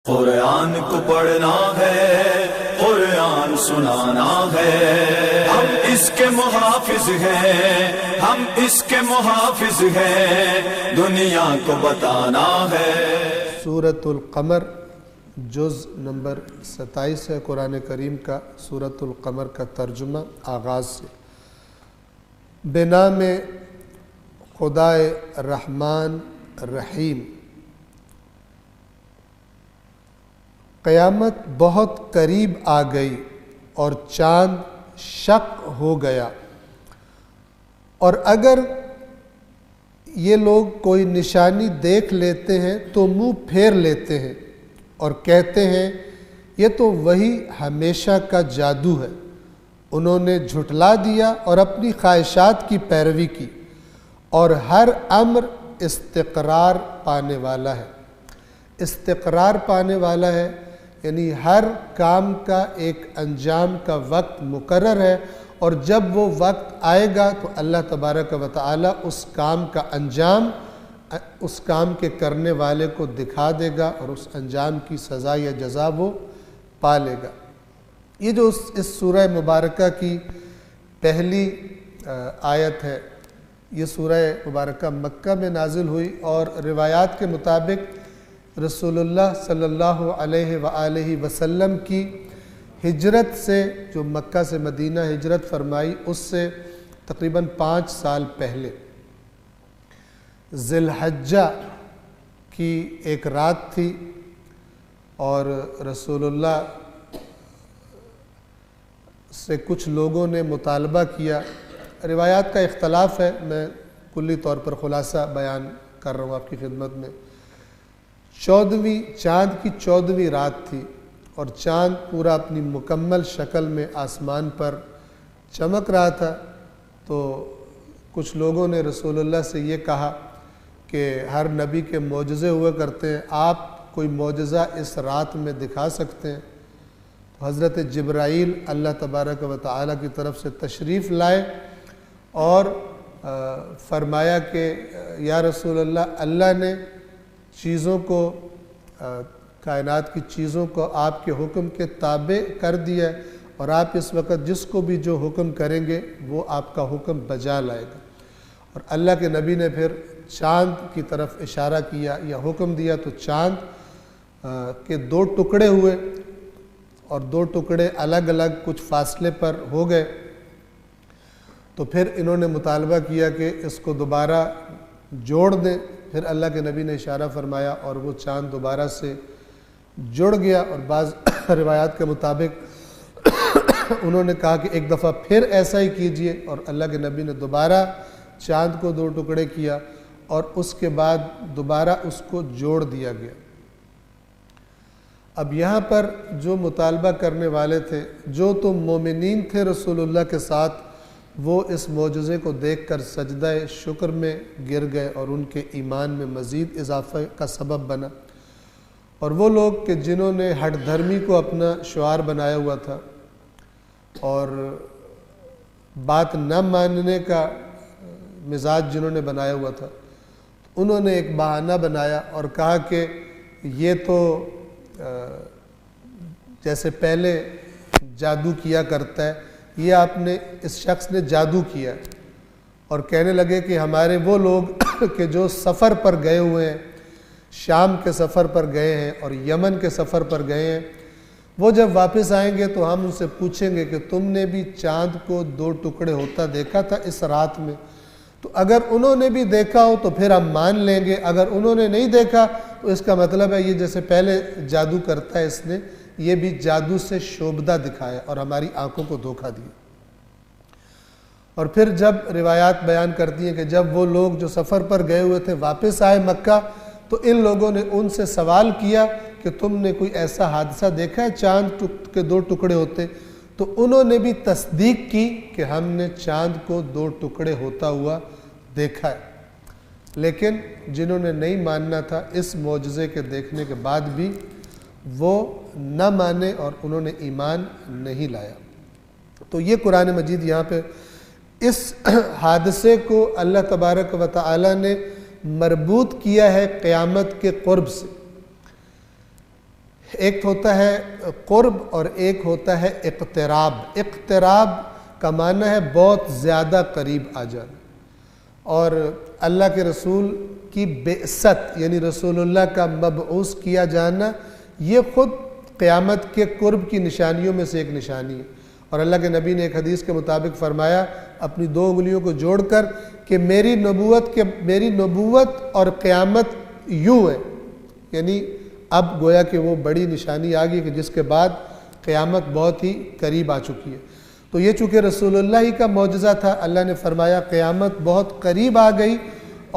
قرآن کو پڑھنا ہے، قرآن سنانا ہے، ہم اس کے محافظ ہیں، ہم اس کے محافظ ہیں، دنیا کو بتانا ہے۔ سورۃ القمر جز نمبر 27 ہے قرآن کریم کا۔ سورۃ القمر کا ترجمہ آغاز سے۔ بنام خدائے رحمان رحیم۔ قیامت بہت قریب آ گئی اور چاند شق ہو گیا، اور اگر یہ لوگ کوئی نشانی دیکھ لیتے ہیں تو منہ پھیر لیتے ہیں اور کہتے ہیں یہ تو وہی ہمیشہ کا جادو ہے۔ انہوں نے جھٹلا دیا اور اپنی خواہشات کی پیروی کی، اور ہر امر استقرار پانے والا ہے۔ استقرار پانے والا ہے یعنی ہر کام کا ایک انجام کا وقت مقرر ہے، اور جب وہ وقت آئے گا تو اللہ تبارک و تعالی اس کام کا انجام اس کام کے کرنے والے کو دکھا دے گا، اور اس انجام کی سزا یا جزا وہ پا لے گا۔ یہ جو اس سورہ مبارکہ کی پہلی آیت ہے، یہ سورہ مبارکہ مکہ میں نازل ہوئی، اور روایات کے مطابق رسول اللہ صلی اللہ علیہ وآلہ وسلم کی ہجرت سے، جو مکہ سے مدینہ ہجرت فرمائی، اس سے تقریباً 5 سال پہلے ذی الحجہ کی ایک رات تھی، اور رسول اللہ سے کچھ لوگوں نے مطالبہ کیا۔ روایات کا اختلاف ہے، میں کلی طور پر خلاصہ بیان کر رہا ہوں آپ کی خدمت میں۔ چاند کی 14ویں رات تھی، اور چاند پورا اپنی مکمل شکل میں آسمان پر چمک رہا تھا۔ تو کچھ لوگوں نے رسول اللہ سے یہ کہا کہ ہر نبی کے معجزے ہوا کرتے ہیں، آپ کوئی معجزہ اس رات میں دکھا سکتے ہیں؟ تو حضرت جبرائیل اللہ تبارک و تعالی کی طرف سے تشریف لائے اور فرمایا کہ یا رسول اللہ، اللہ نے چیزوں کو، کائنات کی چیزوں کو آپ کے حکم کے تابع کر دیا ہے، اور آپ اس وقت جس کو بھی جو حکم کریں گے وہ آپ کا حکم بجا لائے گا۔ اور اللہ کے نبی نے پھر چاند کی طرف اشارہ کیا یا حکم دیا، تو چاند کے 2 ٹکڑے ہوئے، اور 2 ٹکڑے الگ الگ کچھ فاصلے پر ہو گئے۔ تو پھر انہوں نے مطالبہ کیا کہ اس کو دوبارہ جوڑ دیں۔ پھر اللہ کے نبی نے اشارہ فرمایا اور وہ چاند دوبارہ سے جڑ گیا، اور بعض روایات کے مطابق انہوں نے کہا کہ ایک دفعہ پھر ایسا ہی کیجئے، اور اللہ کے نبی نے دوبارہ چاند کو 2 ٹکڑے کیا، اور اس کے بعد دوبارہ اس کو جوڑ دیا گیا۔ اب یہاں پر جو مطالبہ کرنے والے تھے، جو تو مومنین تھے رسول اللہ کے ساتھ، وہ اس معجزے کو دیکھ کر سجدہ شکر میں گر گئے، اور ان کے ایمان میں مزید اضافہ کا سبب بنا۔ اور وہ لوگ کہ جنہوں نے ہٹ دھرمی کو اپنا شعار بنایا ہوا تھا، اور بات نہ ماننے کا مزاج جنہوں نے بنایا ہوا تھا، انہوں نے ایک بہانہ بنایا اور کہا کہ یہ تو جیسے پہلے جادو کیا کرتا ہے، یہ آپ نے، اس شخص نے جادو کیا، اور کہنے لگے کہ ہمارے وہ لوگ کہ جو سفر پر گئے ہوئے ہیں، شام کے سفر پر گئے ہیں اور یمن کے سفر پر گئے ہیں، وہ جب واپس آئیں گے تو ہم ان سے پوچھیں گے کہ تم نے بھی چاند کو 2 ٹکڑے ہوتا دیکھا تھا اس رات میں؟ تو اگر انہوں نے بھی دیکھا ہو تو پھر ہم مان لیں گے، اگر انہوں نے نہیں دیکھا تو اس کا مطلب ہے یہ جیسے پہلے جادو کرتا ہے، اس نے یہ بھی جادو سے شوبدہ دکھایا اور ہماری آنکھوں کو دھوکہ دیا۔ اور پھر جب روایات بیان کرتی ہیں کہ جب وہ لوگ جو سفر پر گئے ہوئے تھے واپس آئے مکہ، تو ان لوگوں نے ان سے سوال کیا کہ تم نے کوئی ایسا حادثہ دیکھا ہے چاند کے 2 ٹکڑے ہوتے؟ تو انہوں نے بھی تصدیق کی کہ ہم نے چاند کو 2 ٹکڑے ہوتا ہوا دیکھا ہے۔ لیکن جنہوں نے نہیں ماننا تھا، اس معجزے کے دیکھنے کے بعد بھی وہ نہ مانے اور انہوں نے ایمان نہیں لایا۔ تو یہ قرآن مجید یہاں پہ اس حادثے کو اللہ تبارک و تعالی نے مربوط کیا ہے قیامت کے قرب سے۔ ایک ہوتا ہے قرب اور ایک ہوتا ہے اقتراب۔ اقتراب کا معنی ہے بہت زیادہ قریب آ جانا، اور اللہ کے رسول کی بعثت یعنی رسول اللہ کا مبعوث کیا جانا یہ خود قیامت کے قرب کی نشانیوں میں سے ایک نشانی ہے۔ اور اللہ کے نبی نے ایک حدیث کے مطابق فرمایا اپنی 2 انگلیوں کو جوڑ کر کہ میری نبوت اور قیامت یوں ہے، یعنی اب گویا کہ وہ بڑی نشانی آ گئی کہ جس کے بعد قیامت بہت ہی قریب آ چکی ہے۔ تو یہ چونکہ رسول اللہ ہی کا معجزہ تھا، اللہ نے فرمایا قیامت بہت قریب آ گئی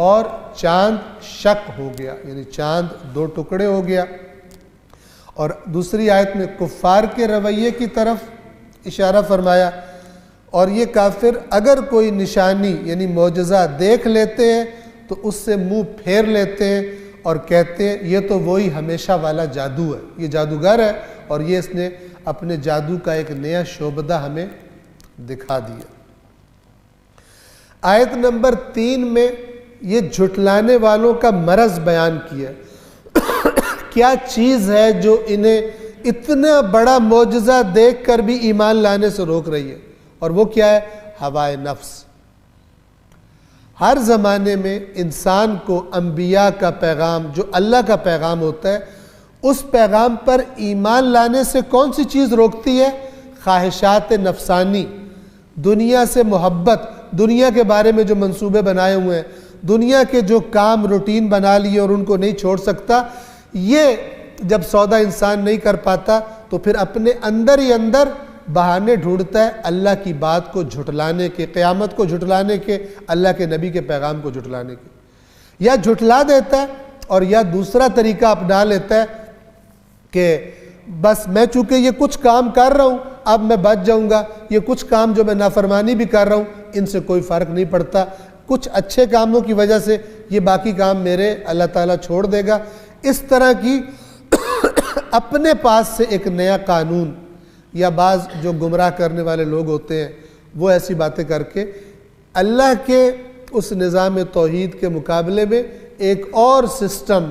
اور چاند شق ہو گیا، یعنی چاند 2 ٹکڑے ہو گیا۔ اور دوسری آیت میں کفار کے رویے کی طرف اشارہ فرمایا، اور یہ کافر اگر کوئی نشانی یعنی معجزہ دیکھ لیتے ہیں تو اس سے منہ پھیر لیتے ہیں اور کہتے ہیں یہ تو وہی ہمیشہ والا جادو ہے، یہ جادوگر ہے اور یہ اس نے اپنے جادو کا ایک نیا شعبدہ ہمیں دکھا دیا۔ آیت نمبر 3 میں یہ جھٹلانے والوں کا مرض بیان کیا، کیا چیز ہے جو انہیں اتنا بڑا معجزہ دیکھ کر بھی ایمان لانے سے روک رہی ہے، اور وہ کیا ہے؟ ہوائے نفس۔ ہر زمانے میں انسان کو انبیاء کا پیغام جو اللہ کا پیغام ہوتا ہے اس پیغام پر ایمان لانے سے کون سی چیز روکتی ہے؟ خواہشات نفسانی، دنیا سے محبت، دنیا کے بارے میں جو منصوبے بنائے ہوئے ہیں، دنیا کے جو کام روٹین بنا لیے اور ان کو نہیں چھوڑ سکتا، یہ جب سودا انسان نہیں کر پاتا تو پھر اپنے اندر ہی اندر بہانے ڈھونڈتا ہے اللہ کی بات کو جھٹلانے کے، قیامت کو جھٹلانے کے، اللہ کے نبی کے پیغام کو جھٹلانے کے، یا جھٹلا دیتا ہے اور یا دوسرا طریقہ اپنا لیتا ہے کہ بس میں چونکہ یہ کچھ کام کر رہا ہوں اب میں بچ جاؤں گا، یہ کچھ کام جو میں نافرمانی بھی کر رہا ہوں ان سے کوئی فرق نہیں پڑتا، کچھ اچھے کاموں کی وجہ سے یہ باقی کام میرے اللہ تعالیٰ چھوڑ دے گا۔ اس طرح کی اپنے پاس سے ایک نیا قانون، یا بعض جو گمراہ کرنے والے لوگ ہوتے ہیں وہ ایسی باتیں کر کے اللہ کے اس نظام توحید کے مقابلے میں ایک اور سسٹم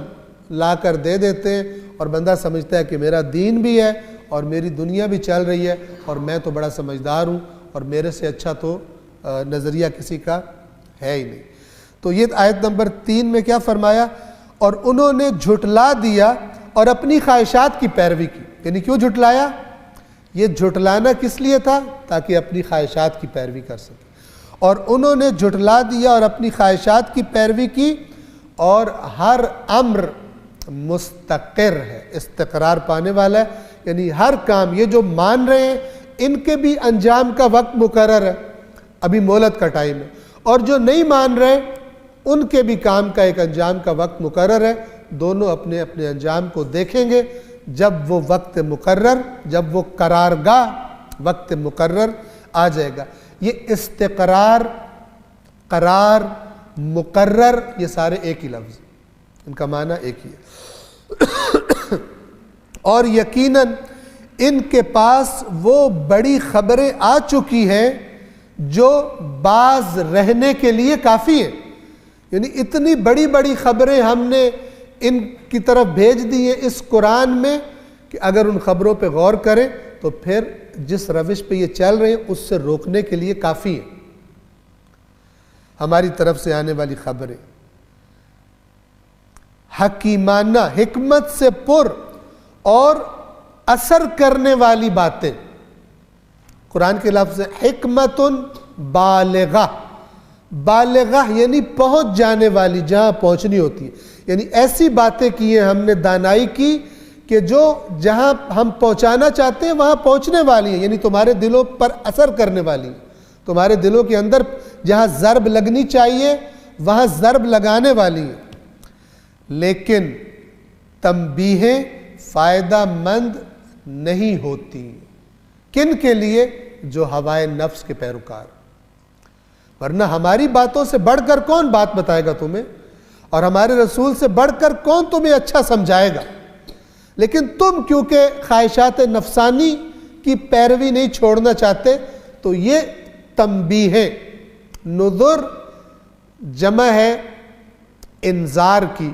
لا کر دے دیتے ہیں، اور بندہ سمجھتا ہے کہ میرا دین بھی ہے اور میری دنیا بھی چل رہی ہے اور میں تو بڑا سمجھدار ہوں اور میرے سے اچھا تو نظریہ کسی کا ہے ہی نہیں۔ تو یہ آیت نمبر 3 میں کیا فرمایا؟ اور انہوں نے جھٹلا دیا اور اپنی خواہشات کی پیروی کی، یعنی کیوں جھٹلایا؟ یہ جھٹلانا کس لیے تھا؟ تاکہ اپنی خواہشات کی پیروی کر سکے، اور انہوں نے جھٹلا دیا اور اپنی خواہشات کی پیروی کی، اور ہر امر مستقر ہے، استقرار پانے والا ہے، یعنی ہر کام یہ جو مان رہے ہیں ان کے بھی انجام کا وقت مقرر ہے، ابھی مہلت کا ٹائم ہے، اور جو نہیں مان رہے ان کے بھی کام کا ایک انجام کا وقت مقرر ہے، دونوں اپنے اپنے انجام کو دیکھیں گے جب وہ وقت مقرر، جب وہ قرارگاہ وقت مقرر آ جائے گا۔ یہ استقرار، قرار، مقرر یہ سارے ایک ہی لفظ، ان کا معنی ایک ہی ہے۔ اور یقیناً ان کے پاس وہ بڑی خبریں آ چکی ہیں جو باز رہنے کے لیے کافی ہیں، یعنی اتنی بڑی بڑی خبریں ہم نے ان کی طرف بھیج دی ہیں اس قرآن میں کہ اگر ان خبروں پہ غور کریں تو پھر جس روش پہ یہ چل رہے ہیں اس سے روکنے کے لیے کافی ہیں۔ ہماری طرف سے آنے والی خبریں حکیمانہ، حکمت سے پر اور اثر کرنے والی باتیں، قرآن کے لفظ حکمت بالغہ، بالغہ یعنی پہنچ جانے والی، جہاں پہنچنی ہوتی ہے، یعنی ایسی باتیں کی ہیں ہم نے دانائی کی کہ جو جہاں ہم پہنچانا چاہتے ہیں وہاں پہنچنے والی ہیں، یعنی تمہارے دلوں پر اثر کرنے والی ہیں، تمہارے دلوں کے اندر جہاں ضرب لگنی چاہیے وہاں ضرب لگانے والی ہیں، لیکن تنبیہیں فائدہ مند نہیں ہوتی۔ کن کے لیے؟ جو ہوائے نفس کے پیروکار، ورنہ ہماری باتوں سے بڑھ کر کون بات بتائے گا تمہیں، اور ہمارے رسول سے بڑھ کر کون تمہیں اچھا سمجھائے گا، لیکن تم کیونکہ خواہشات نفسانی کی پیروی نہیں چھوڑنا چاہتے تو یہ تنبیہیں، نذر جمع ہے انذار کی،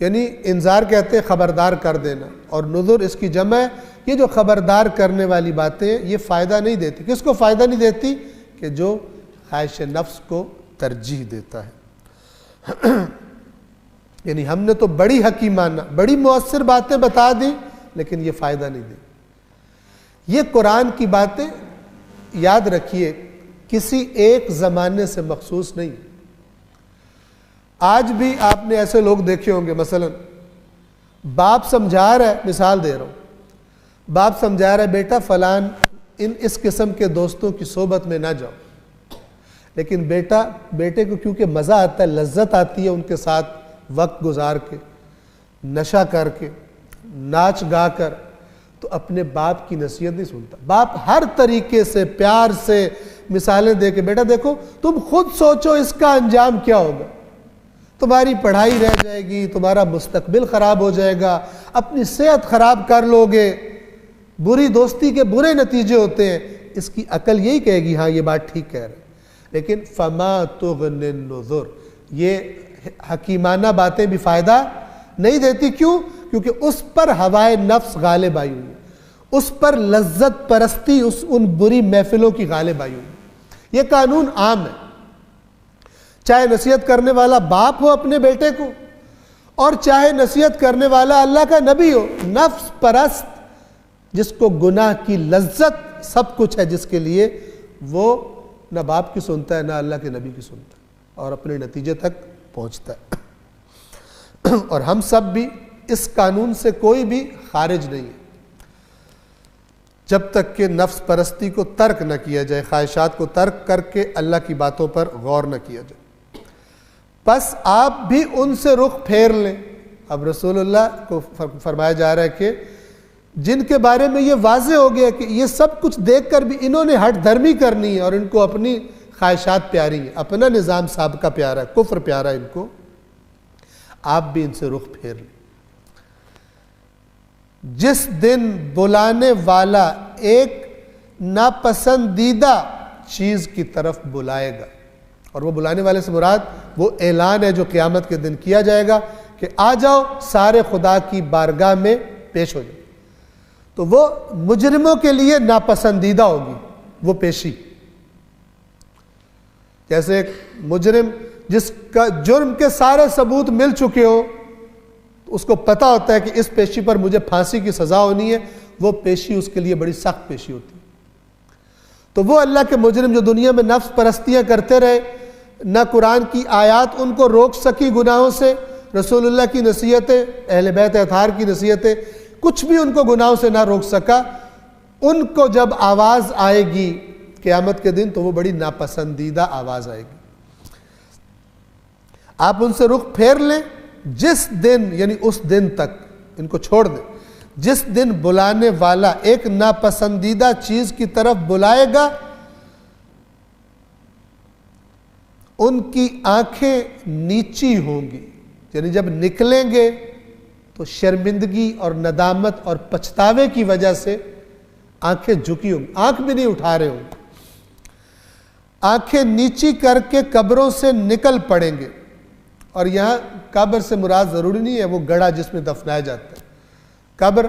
یعنی انذار کہتے ہیں خبردار کر دینا، اور نذر اس کی جمع ہے۔ یہ جو خبردار کرنے والی باتیں یہ فائدہ نہیں دیتی۔ کس کو فائدہ نہیں دیتی؟ کہ جو خواہش نفس کو ترجیح دیتا ہے۔ یعنی ہم نے تو بڑی حکیمانہ، بڑی مؤثر باتیں بتا دی، لیکن یہ فائدہ نہیں دی۔ یہ قرآن کی باتیں یاد رکھیے کسی ایک زمانے سے مخصوص نہیں۔ آج بھی آپ نے ایسے لوگ دیکھے ہوں گے، مثلا باپ سمجھا رہا ہے، مثال دے رہا ہوں، باپ سمجھا رہا ہے بیٹا فلان اس قسم کے دوستوں کی صحبت میں نہ جاؤ، لیکن بیٹے کو کیونکہ مزہ آتا ہے، لذت آتی ہے ان کے ساتھ وقت گزار کے، نشہ کر کے، ناچ گا کر، تو اپنے باپ کی نصیحت نہیں سنتا۔ باپ ہر طریقے سے پیار سے مثالیں دے کے، بیٹا دیکھو تم خود سوچو اس کا انجام کیا ہوگا، تمہاری پڑھائی رہ جائے گی، تمہارا مستقبل خراب ہو جائے گا، اپنی صحت خراب کر لو گے، بری دوستی کے برے نتیجے ہوتے ہیں۔ اس کی عقل یہی کہے گی ہاں یہ بات ٹھیک کہہ رہے، لیکن فما تغنی النذر، یہ حکیمانہ باتیں بھی فائدہ نہیں دیتی۔ کیوں؟ کیونکہ اس پر ہوائے نفس غالب آئی ہوئی ہے، اس پر لذت پرستی ان بری محفلوں کی غالب آئی ہوئی ہے۔ یہ قانون عام ہے، چاہے نصیحت کرنے والا باپ ہو اپنے بیٹے کو، اور چاہے نصیحت کرنے والا اللہ کا نبی ہو، نفس پرست جس کو گناہ کی لذت سب کچھ ہے، جس کے لیے وہ نہ باپ کی سنتا ہے نہ اللہ کے نبی کی سنتا ہے، اور اپنے نتیجے تک پہنچتا ہے۔ اور ہم سب بھی اس قانون سے کوئی بھی خارج نہیں ہے، جب تک کہ نفس پرستی کو ترک نہ کیا جائے، خواہشات کو ترک کر کے اللہ کی باتوں پر غور نہ کیا جائے۔ بس آپ بھی ان سے رخ پھیر لیں۔ اب رسول اللہ کو فرمایا جا رہا ہے کہ جن کے بارے میں یہ واضح ہو گیا کہ یہ سب کچھ دیکھ کر بھی انہوں نے ہٹ دھرمی کرنی ہے، اور ان کو اپنی خواہشات پیاری ہیں، اپنا نظام سابقہ پیارا ہے، کفر پیارا ہے ان کو، آپ بھی ان سے رخ پھیر لیں۔ جس دن بلانے والا ایک ناپسندیدہ چیز کی طرف بلائے گا، اور وہ بلانے والے سے مراد وہ اعلان ہے جو قیامت کے دن کیا جائے گا کہ آ جاؤ سارے خدا کی بارگاہ میں پیش ہو جاؤ، تو وہ مجرموں کے لیے ناپسندیدہ ہوگی وہ پیشی۔ جیسے ایک مجرم جس کا جرم کے سارے ثبوت مل چکے ہو، اس کو پتہ ہوتا ہے کہ اس پیشی پر مجھے پھانسی کی سزا ہونی ہے، وہ پیشی اس کے لیے بڑی سخت پیشی ہوتی ہے۔ تو وہ اللہ کے مجرم جو دنیا میں نفس پرستیاں کرتے رہے، نہ قرآن کی آیات ان کو روک سکی گناہوں سے، رسول اللہ کی نصیحتیں، اہل بیت اطہار کی نصیحتیں، کچھ بھی ان کو گناہوں سے نہ روک سکا، ان کو جب آواز آئے گی قیامت کے دن تو وہ بڑی ناپسندیدہ آواز آئے گی۔ آپ ان سے رخ پھیر لیں، جس دن یعنی اس دن تک ان کو چھوڑ دیں، جس دن بلانے والا ایک ناپسندیدہ چیز کی طرف بلائے گا، ان کی آنکھیں نیچی ہوں گی، یعنی جب نکلیں گے تو شرمندگی اور ندامت اور پچھتاوے کی وجہ سے آنکھیں جھکی ہوں گی، آنکھ بھی نہیں اٹھا رہے ہوں گے، آنکھیں نیچی کر کے قبروں سے نکل پڑیں گے۔ اور یہاں قبر سے مراد ضروری نہیں ہے وہ گڑھا جس میں دفنایا جاتا ہے، قبر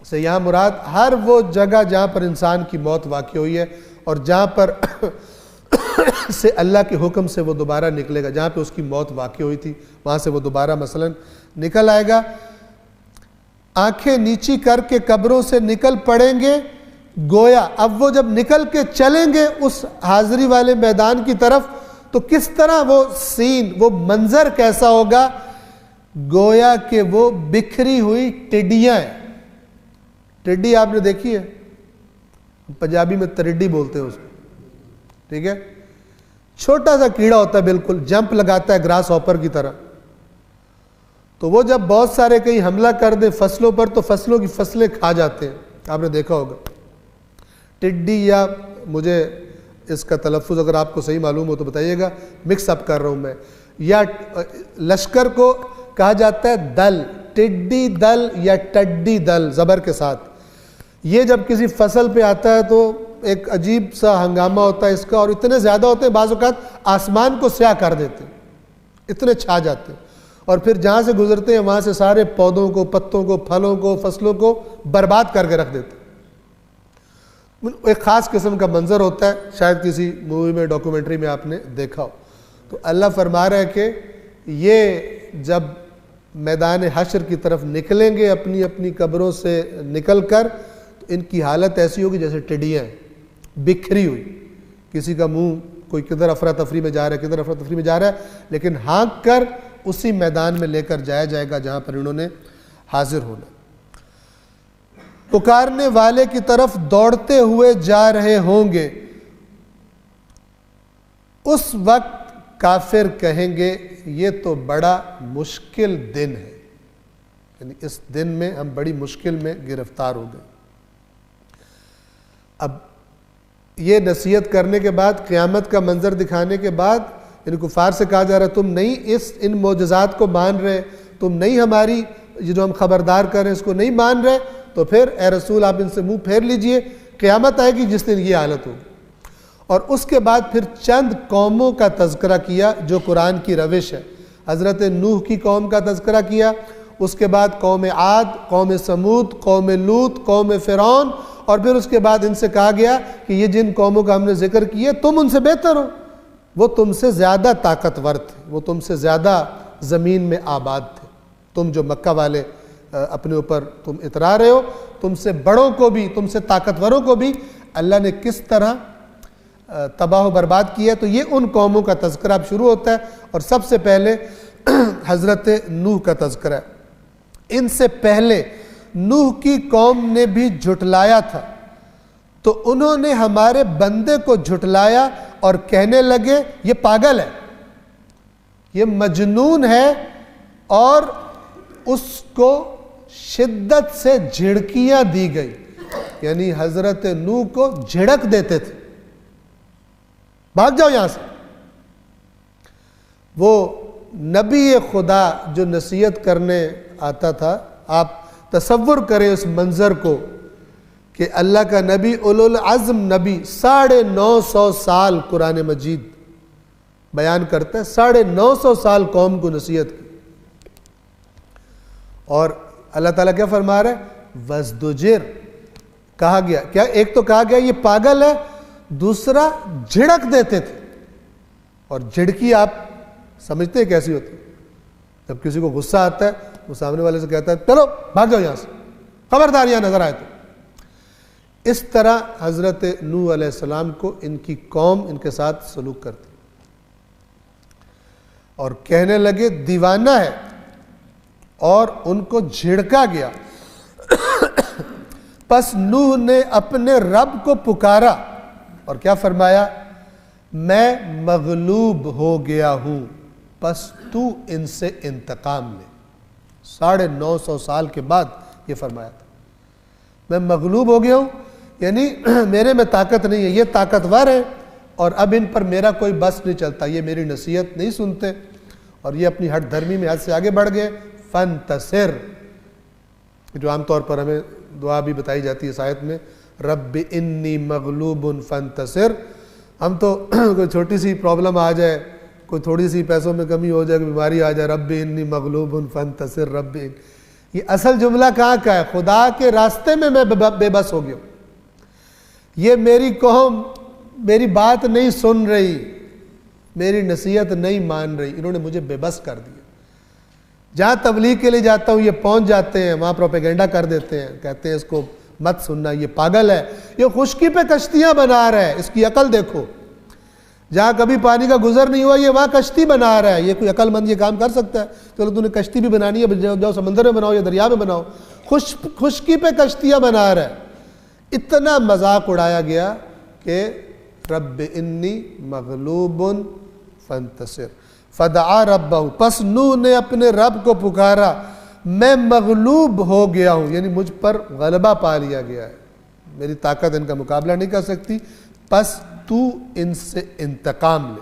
سے یہاں مراد ہر وہ جگہ جہاں پر انسان کی موت واقع ہوئی ہے، اور جہاں پر سے اللہ کے حکم سے وہ دوبارہ نکلے گا، جہاں پہ اس کی موت واقع ہوئی تھی وہاں سے وہ دوبارہ مثلا نکل آئے گا۔ آنکھیں نیچی کر کے قبروں سے نکل پڑیں گے، گویا اب وہ جب نکل کے چلیں گے اس حاضری والے میدان کی طرف تو کس طرح وہ سین، وہ منظر کیسا ہوگا، گویا کہ وہ بکھری ہوئی ٹڈیاں ہیں۔ ٹڈی آپ نے دیکھی ہے، پنجابی میں ترڈی بولتے ہیں اس کو، ٹھیک ہے، چھوٹا سا کیڑا ہوتا ہے، بالکل جمپ لگاتا ہے گراس ہاپر کی طرح، تو وہ جب بہت سارے کہیں حملہ کر دیں فصلوں پر تو فصلوں کی فصلیں کھا جاتے ہیں، آپ نے دیکھا ہوگا۔ ٹڈی، یا مجھے اس کا تلفظ اگر آپ کو صحیح معلوم ہو تو بتائیے گا، مکس اپ کر رہا ہوں میں، یا لشکر کو کہا جاتا ہے دل، ٹڈی دل یا ٹڈی دل زبر کے ساتھ۔ یہ جب کسی فصل پہ آتا ہے تو ایک عجیب سا ہنگامہ ہوتا ہے اس کا، اور اتنے زیادہ ہوتے ہیں بعض اوقات آسمان کو سیاہ کر دیتے ہیں، اتنے چھا جاتے ہیں، اور پھر جہاں سے گزرتے ہیں وہاں سے سارے پودوں کو، پتوں کو، پھلوں کو، فصلوں کو برباد کر کے رکھ دیتے ہیں۔ ایک خاص قسم کا منظر ہوتا ہے، شاید کسی مووی میں، ڈاکومنٹری میں آپ نے دیکھا ہو۔ تو اللہ فرما رہا ہے کہ یہ جب میدان حشر کی طرف نکلیں گے اپنی اپنی قبروں سے نکل کر، تو ان کی حالت ایسی ہوگی جیسے ٹڈیاں بکھری ہوئی، کسی کا منہ کوئی کدھر افراتفری میں جا رہا ہے، کدھر افراتفری میں جا رہا ہے، لیکن ہانک کر اسی میدان میں لے کر جایا جائے گا جہاں پر انہوں نے حاضر ہونا۔ پکارنے والے کی طرف دوڑتے ہوئے جا رہے ہوں گے، اس وقت کافر کہیں گے یہ تو بڑا مشکل دن ہے، یعنی اس دن میں ہم بڑی مشکل میں گرفتار ہو گئے۔ اب یہ نصیحت کرنے کے بعد، قیامت کا منظر دکھانے کے بعد، یعنی کفار سے کہا جا رہا ہے تم نہیں ان معجزات کو مان رہے، تم نہیں ہماری یہ جو ہم خبردار کر رہے ہیں اس کو نہیں مان رہے، تو پھر اے رسول آپ ان سے منہ پھیر لیجئے، قیامت آئے گی جس دن یہ حالت ہوگی۔ اور اس کے بعد پھر چند قوموں کا تذکرہ کیا جو قرآن کی روش ہے۔ حضرت نوح کی قوم کا تذکرہ کیا، اس کے بعد قوم عاد، قوم سمود، قوم لوط، قوم فرعون، اور پھر اس کے بعد ان سے کہا گیا کہ یہ جن قوموں کا ہم نے ذکر کیا تم ان سے بہتر ہو، وہ تم سے زیادہ طاقتور تھے، وہ تم سے زیادہ زمین میں آباد تھے، تم جو مکہ والے اپنے اوپر تم اترا رہے ہو، تم سے بڑوں کو بھی، تم سے طاقتوروں کو بھی اللہ نے کس طرح تباہ و برباد کیا۔ تو یہ ان قوموں کا تذکرہ اب شروع ہوتا ہے، اور سب سے پہلے حضرت نوح کا تذکرہ ہے۔ ان سے پہلے نوح کی قوم نے بھی جھٹلایا تھا، تو انہوں نے ہمارے بندے کو جھٹلایا اور کہنے لگے یہ پاگل ہے، یہ مجنون ہے، اور اس کو شدت سے جھڑکیاں دی گئی، یعنی حضرت نوح کو جھڑک دیتے تھے، بھاگ جاؤ یہاں سے۔ وہ نبی خدا جو نصیحت کرنے آتا تھا، آپ تصور کریں اس منظر کو کہ اللہ کا نبی، اولو العزم نبی، 950 سال قرآن مجید بیان کرتا ہے، 950 سال قوم کو نصیحت کی، اور اللہ تعالیٰ کیا فرما رہا ہے؟ وَازْدُجِرْ، کہا گیا کیا؟ ایک تو کہا گیا یہ پاگل ہے، دوسرا جھڑک دیتے تھے۔ اور جھڑکی آپ سمجھتے ہیں کیسی ہوتی ہے؟ جب کسی کو غصہ آتا ہے وہ سامنے والے سے کہتا ہے چلو بھاگ جاؤ یہاں سے، خبردار یہاں نظر آئے تو۔ اس طرح حضرت نوح علیہ السلام کو ان کی قوم ان کے ساتھ سلوک کرتی، اور کہنے لگے دیوانہ ہے، اور ان کو جھڑکا گیا۔ پس نوح نے اپنے رب کو پکارا اور کیا فرمایا؟ میں مغلوب ہو گیا ہوں، پس تو ان سے انتقام لے۔ 950 سال کے بعد یہ فرمایا تھا، میں مغلوب ہو گیا ہوں، یعنی میرے میں طاقت نہیں ہے، یہ طاقتور ہے، اور اب ان پر میرا کوئی بس نہیں چلتا، یہ میری نصیحت نہیں سنتے، اور یہ اپنی ہٹ دھرمی میں حد سے آگے بڑھ گئے۔ فانتصر، جو عام طور پر ہمیں دعا بھی بتائی جاتی ہے اس آیت میں، رب انی مغلوب فانتصر۔ ہم تو کوئی چھوٹی سی پرابلم آ جائے، کوئی تھوڑی سی پیسوں میں کمی ہو جائے، کوئی بیماری آ جائے، رب انی مغلوب فانتصر، رب ان، یہ اصل جملہ کہاں کا ہے؟ خدا کے راستے میں بے بس ہو گیا ہوں، یہ میری قوم میری بات نہیں سن رہی، میری نصیحت نہیں مان رہی، انہوں نے مجھے بے بس کر دیا۔ جہاں تبلیغ کے لیے جاتا ہوں یہ پہنچ جاتے ہیں، وہاں پروپیگنڈا کر دیتے ہیں، کہتے ہیں اس کو مت سننا، یہ پاگل ہے، یہ خشکی پہ کشتیاں بنا رہا ہے، اس کی عقل دیکھو، جہاں کبھی پانی کا گزر نہیں ہوا یہ وہاں کشتی بنا رہا ہے، یہ کوئی عقل مند یہ کام کر سکتا ہے؟ چلو تو نے کشتی بھی بنانی ہے، جاؤ سمندر میں بناؤ یا دریا میں بناؤ، خشکی پہ کشتیاں بنا رہا ہے۔ اتنا مذاق اڑایا گیا کہ رب انی مغلوب فانتصر فدعا ربہ، پس نوح نے اپنے رب کو پکارا، میں مغلوب ہو گیا ہوں، یعنی مجھ پر غلبہ پا لیا گیا ہے، میری طاقت ان کا مقابلہ نہیں کر سکتی، پس تو ان سے انتقام لے۔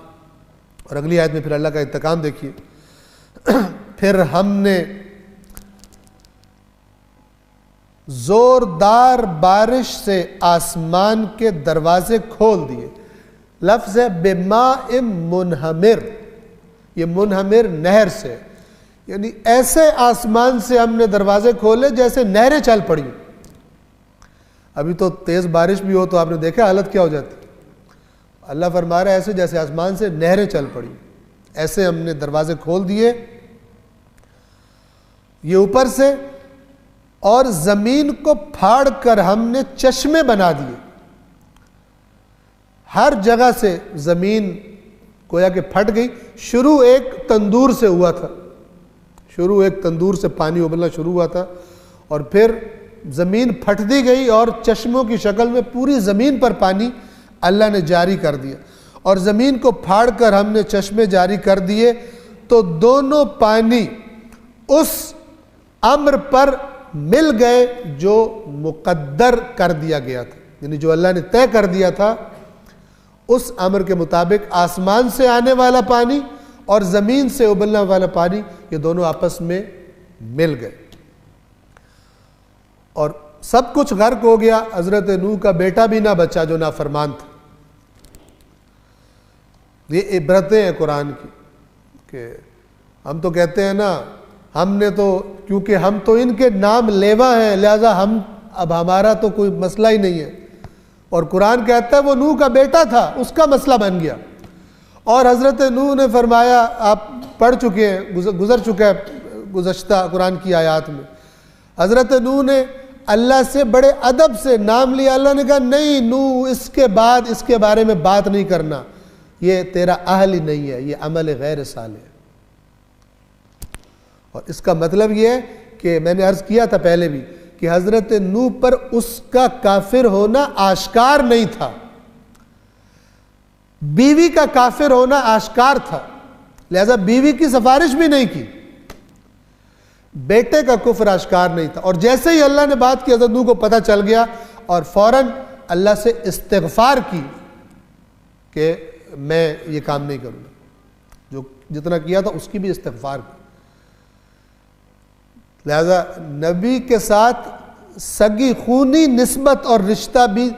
اور اگلی آیت میں پھر اللہ کا انتقام دیکھیے، پھر ہم نے زوردار بارش سے آسمان کے دروازے کھول دیے۔ لفظ ہے بماء منہمر، یہ منہمر نہر سے، یعنی ایسے آسمان سے ہم نے دروازے کھولے جیسے نہریں چل پڑی. ابھی تو تیز بارش بھی ہو تو آپ نے دیکھا حالت کیا ہو جاتی. اللہ فرما رہا ہے ایسے جیسے آسمان سے نہریں چل پڑی, ایسے ہم نے دروازے کھول دیے یہ اوپر سے, اور زمین کو پھاڑ کر ہم نے چشمے بنا دیے. ہر جگہ سے زمین گویا کہ پھٹ گئی. شروع ایک تندور سے ہوا تھا, شروع ایک تندور سے پانی ابلنا شروع ہوا تھا, اور پھر زمین پھٹتی گئی اور چشموں کی شکل میں پوری زمین پر پانی اللہ نے جاری کر دیا. اور زمین کو پھاڑ کر ہم نے چشمے جاری کر دیے تو دونوں پانی اس امر پر مل گئے جو مقدر کر دیا گیا تھا, یعنی جو اللہ نے طے کر دیا تھا اس امر کے مطابق آسمان سے آنے والا پانی اور زمین سے ابلنے والا پانی یہ دونوں آپس میں مل گئے اور سب کچھ غرق ہو گیا. حضرت نوح کا بیٹا بھی نہ بچا جو نافرمان تھا. یہ عبرتیں ہیں قرآن کی کہ ہم تو کہتے ہیں نا ہم نے تو کیونکہ ہم تو ان کے نام لیوا ہیں لہذا اب ہمارا تو کوئی مسئلہ ہی نہیں ہے, اور قرآن کہتا ہے وہ نوح کا بیٹا تھا اس کا مسئلہ بن گیا. اور حضرت نوح نے فرمایا, آپ پڑھ چکے ہیں, گزر چکا ہے گزشتہ قرآن کی آیات میں, حضرت نوح نے اللہ سے بڑے ادب سے نام لیا. اللہ نے کہا نہیں نوح اس کے بعد اس کے بارے میں بات نہیں کرنا, یہ تیرا اہل ہی نہیں ہے, یہ عمل غیر صالح ہے. اور اس کا مطلب یہ ہے کہ میں نے عرض کیا تھا پہلے بھی کہ حضرت نوح پر اس کا کافر ہونا آشکار نہیں تھا, بیوی کا کافر ہونا آشکار تھا, لہذا بیوی کی سفارش بھی نہیں کی. بیٹے کا کفر آشکار نہیں تھا. اور جیسے ہی اللہ نے بات کی حضرت نوح کو پتہ چل گیا اور فوراً اللہ سے استغفار کی کہ میں یہ کام نہیں کروں گا, جو جتنا کیا تھا اس کی بھی استغفار کی. لہذا نبی کے ساتھ سگی خونی نسبت اور رشتہ بھی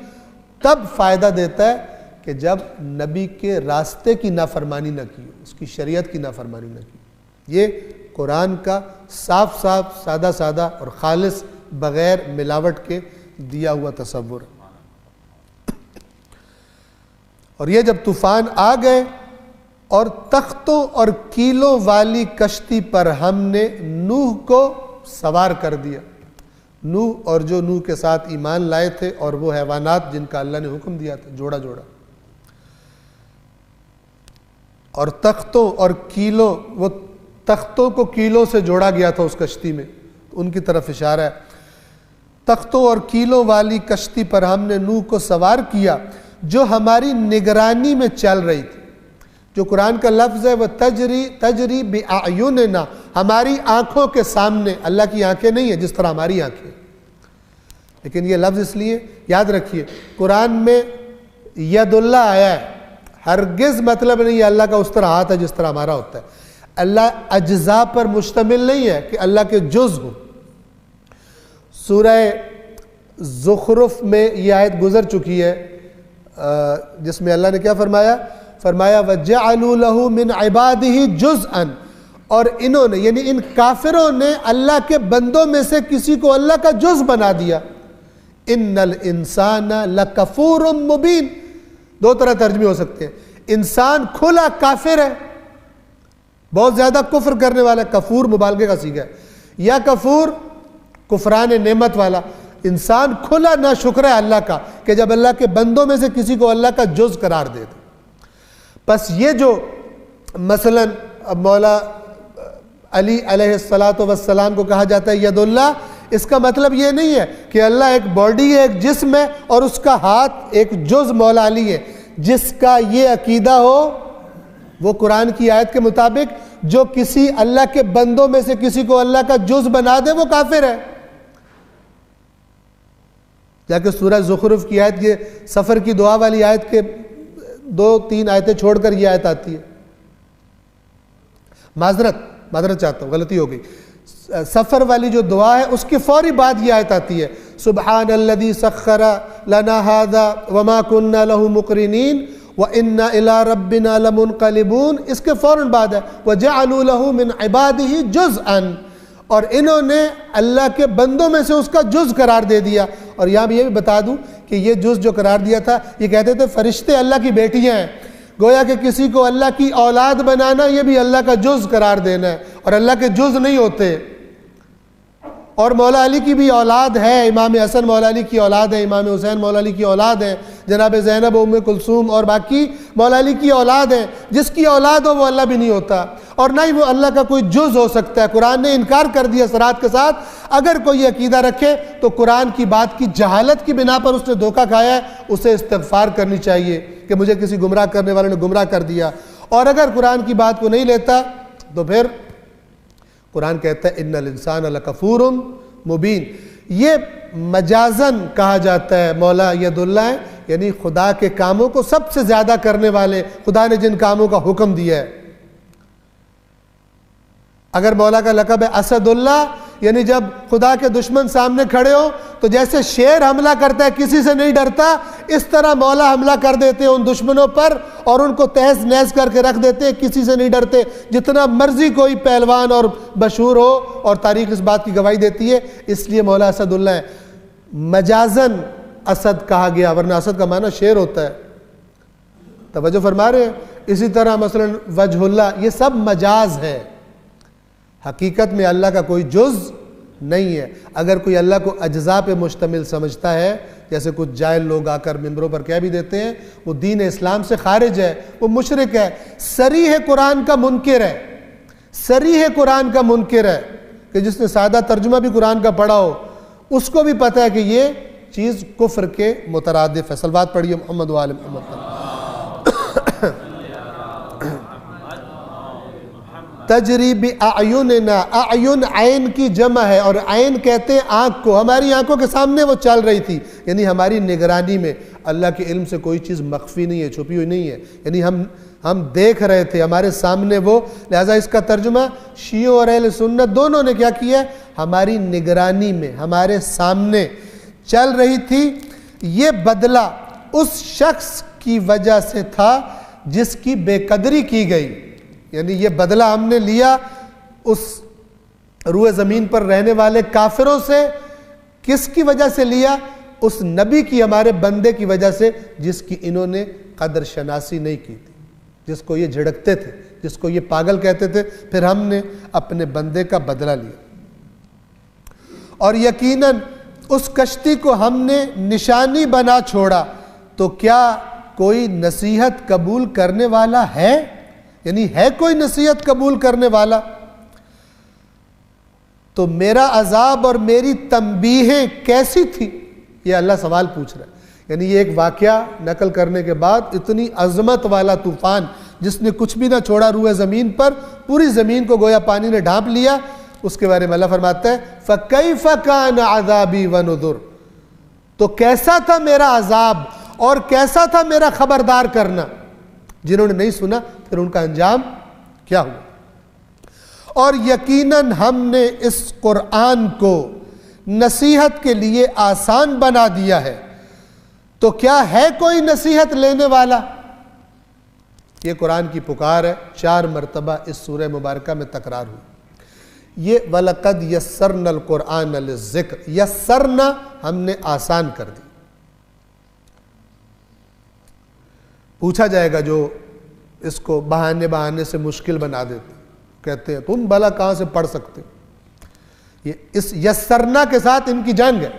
تب فائدہ دیتا ہے کہ جب نبی کے راستے کی نافرمانی نہ کی, اس کی شریعت کی نافرمانی نہ کی. یہ قرآن کا صاف صاف سادہ سادہ اور خالص بغیر ملاوٹ کے دیا ہوا تصور. اور یہ جب طوفان آ گئے اور تختوں اور کیلوں والی کشتی پر ہم نے نوح کو سوار کر دیا. نوح اور جو نوح کے ساتھ ایمان لائے تھے اور وہ حیوانات جن کا اللہ نے حکم دیا تھا جوڑا جوڑا. اور تختوں اور کیلوں, وہ تختوں کو کیلوں سے جوڑا گیا تھا اس کشتی میں, ان کی طرف اشارہ ہے. تختوں اور کیلوں والی کشتی پر ہم نے نوح کو سوار کیا جو ہماری نگرانی میں چل رہی تھی. جو قرآن کا لفظ ہے وہ تجری بِأَعْيُنِنَا, ہماری آنکھوں کے سامنے. اللہ کی آنکھیں نہیں ہیں جس طرح ہماری آنکھیں, لیکن یہ لفظ اس لیے یاد رکھیے قرآن میں ید اللہ آیا ہے, ہرگز مطلب نہیں ہے اللہ کا اس طرح ہاتھ ہے جس طرح ہمارا ہوتا ہے. اللہ اجزاء پر مشتمل نہیں ہے کہ اللہ کے جز ہوں. سورہ زخرف میں یہ آیت گزر چکی ہے جس میں اللہ نے کیا فرمایا وَجَعَلُوا لَهُ مِنْ عِبَادِهِ جُزْءًا, اور انہوں نے یعنی ان کافروں نے اللہ کے بندوں میں سے کسی کو اللہ کا جز بنا دیا. إِنَّ الْإِنسَانَ لَكَفُورٌ مُبِينٌ, دو طرح ترجمے ہو سکتے ہیں. انسان کھلا کافر ہے, بہت زیادہ کفر کرنے والا, کفور مبالغے کا صیغہ ہے, یا کفور کفران نعمت والا. انسان کھلا ناشکر ہے اللہ کا کہ جب اللہ کے بندوں میں سے کسی کو اللہ کا جز قرار دے دے. بس یہ جو مثلا مولا علی علیہ السلام کو کہا جاتا ہے ید اللہ, اس کا مطلب یہ نہیں ہے کہ اللہ ایک باڈی ہے, ایک جسم ہے, اور اس کا ہاتھ ایک جز مولا علی ہے. جس کا یہ عقیدہ ہو وہ قرآن کی آیت کے مطابق جو کسی اللہ کے بندوں میں سے کسی کو اللہ کا جز بنا دے وہ کافر ہے. جا کے سورہ زخرف کی آیت, یہ سفر کی دعا والی آیت کے 2-3 آیتیں چھوڑ کر یہ آیت آتی ہے. معذرت چاہتا ہوں, غلطی ہو گئی. سفر والی جو دعا ہے اس کے فوری بعد یہ آیت آتی ہے سبحان الذی سخر لنا ھذا وما كنا له مقرنین وَإِنَّا إِلَىٰ رَبِّنَا لَمُنْقَلِبُونَ، اس کے فوراً بعد ہے وَجَعَلُوا لَهُ مِنْ عِبَادِهِ جُزْءًا، اور انہوں نے اللہ کے بندوں میں سے اس کا جز قرار دے دیا۔ اور یہاں بھی یہ بھی بتا دوں کہ یہ جز جو قرار دیا تھا، یہ کہتے تھے فرشتے اللہ کی بیٹیاں ہیں، گویا کہ کسی کو اللہ کی اولاد بنانا یہ بھی اللہ کا جز قرار دینا ہے، اور اللہ کے جز نہیں ہوتے۔ اور مولا علی کی بھی اولاد ہے، امام حسن مولا علی کی اولاد ہے، امام حسین مولا علی کی اولاد ہے، جناب زینب ام کلثوم اور باقی مولا علی کی اولاد ہیں۔ جس کی اولاد ہو وہ اللہ بھی نہیں ہوتا، اور نہ ہی وہ اللہ کا کوئی جز ہو سکتا ہے۔ قرآن نے انکار کر دیا صراحت کے ساتھ۔ اگر کوئی عقیدہ رکھے تو قرآن کی بات کی جہالت کی بنا پر اس نے دھوکہ کھایا ہے، اسے استغفار کرنی چاہیے کہ مجھے کسی گمراہ کرنے والے نے گمراہ کر دیا۔ اور اگر قرآن کی بات کو نہیں لیتا تو پھر قرآن کہتا ہے ان الانسان لکفور مبین۔ یہ مجازن کہا جاتا ہے، مولا ید اللہ ہے، یعنی خدا کے کاموں کو سب سے زیادہ کرنے والے، خدا نے جن کاموں کا حکم دیا ہے۔ اگر مولا کا لقب ہے اسد اللہ، یعنی جب خدا کے دشمن سامنے کھڑے ہوں تو جیسے شیر حملہ کرتا ہے کسی سے نہیں ڈرتا، اس طرح مولا حملہ کر دیتے ہیں ان دشمنوں پر اور ان کو تہس نہس کر کے رکھ دیتے ہیں، کسی سے نہیں ڈرتے، جتنا مرضی کوئی پہلوان اور مشہور ہو، اور تاریخ اس بات کی گواہی دیتی ہے۔ اس لیے مولا اسد اللہ ہے۔ مجازن اسد کہا گیا، ورنہ اسد کا معنی شیر ہوتا ہے۔ توجہ فرما رہے ہیں؟ اسی طرح مثلا وجہ اللہ، یہ سب مجاز ہے، حقیقت میں اللہ کا کوئی جز نہیں ہے۔ اگر کوئی اللہ کو اجزاء پہ مشتمل سمجھتا ہے، جیسے کچھ جاہل لوگ آ کر ممبروں پر کہہ بھی دیتے ہیں، وہ دین اسلام سے خارج ہے، وہ مشرک ہے، صریح قرآن کا منکر ہے، صریح قرآن کا منکر ہے، کہ جس نے سادہ ترجمہ بھی قرآن کا پڑھا ہو اس کو بھی پتہ ہے کہ یہ چیز کفر کے مترادف ہے۔ صلوات پڑھیے محمد و آل محمد پر۔ تجری بِأَعْيُنِنَا، اعین عین کی جمع ہے، اور عین کہتے ہیں آنکھ کو، ہماری آنکھوں کے سامنے وہ چل رہی تھی، یعنی ہماری نگرانی میں۔ اللہ کے علم سے کوئی چیز مخفی نہیں ہے، چھپی ہوئی نہیں ہے، یعنی ہم دیکھ رہے تھے ہمارے سامنے وہ۔ لہٰذا اس کا ترجمہ شیعوں اور اہل سنت دونوں نے کیا کیا ہے؟ ہماری نگرانی میں، ہمارے سامنے چل رہی تھی۔ یہ بدلہ اس شخص کی وجہ سے تھا جس کی بے قدری کی گئی، یعنی یہ بدلہ ہم نے لیا اس روئے زمین پر رہنے والے کافروں سے۔ کس کی وجہ سے لیا؟ اس نبی کی، ہمارے بندے کی وجہ سے، جس کی انہوں نے قدر شناسی نہیں کی تھی، جس کو یہ جھڑکتے تھے، جس کو یہ پاگل کہتے تھے، پھر ہم نے اپنے بندے کا بدلہ لیا۔ اور یقیناً اس کشتی کو ہم نے نشانی بنا چھوڑا، تو کیا کوئی نصیحت قبول کرنے والا ہے؟ یعنی ہے کوئی نصیحت قبول کرنے والا؟ تو میرا عذاب اور میری تنبیہیں کیسی تھی؟ یہ اللہ سوال پوچھ رہا ہے۔ یعنی یہ ایک واقعہ نقل کرنے کے بعد اتنی عظمت والا طوفان جس نے کچھ بھی نہ چھوڑا روئے زمین پر، پوری زمین کو گویا پانی نے ڈھانپ لیا، اس کے بارے میں اللہ فرماتا ہے فَكَيْفَ كَانَ عَذَابِي وَنُذُرْ، تو کیسا تھا میرا عذاب اور کیسا تھا میرا خبردار کرنا۔ جنہوں نے نہیں سنا پھر ان کا انجام کیا ہوا۔ اور یقیناً ہم نے اس قرآن کو نصیحت کے لیے آسان بنا دیا ہے، تو کیا ہے کوئی نصیحت لینے والا؟ یہ قرآن کی پکار ہے، 4 مرتبہ اس سورہ مبارکہ میں تکرار ہوئی۔ یہ وَلَقَدْ يَسَّرْنَا الْقُرْآنَ لِلذِّكْرِ، یسرنا ہم نے آسان کر دی۔ پوچھا جائے گا جو اس کو بہانے سے مشکل بنا دیتے، کہتے ہیں تم بھلا کہاں سے پڑھ سکتے؟ یہ اس یسرنا کے ساتھ ان کی جنگ ہے،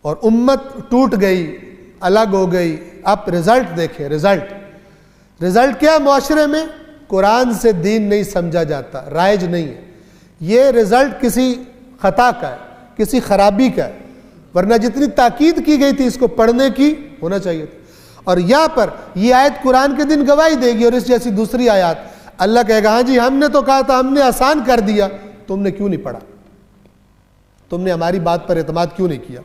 اور امت ٹوٹ گئی، الگ ہو گئی۔ اب رزلٹ دیکھیں، رزلٹ کیا معاشرے میں؟ قرآن سے دین نہیں سمجھا جاتا، رائج نہیں ہے۔ یہ رزلٹ کسی خطا کا ہے، کسی خرابی کا ہے، ورنہ جتنی تاکید کی گئی تھی اس کو پڑھنے کی ہونا چاہیے تھا۔ اور یہاں پر یہ آیت قرآن کے دن گواہی دے گی، اور اس جیسی دوسری آیات اللہ کہے گا ہاں جی ہم نے تو کہا تھا، ہم نے آسان کر دیا، تم نے کیوں نہیں پڑھا؟ تم نے ہماری بات پر اعتماد کیوں نہیں کیا؟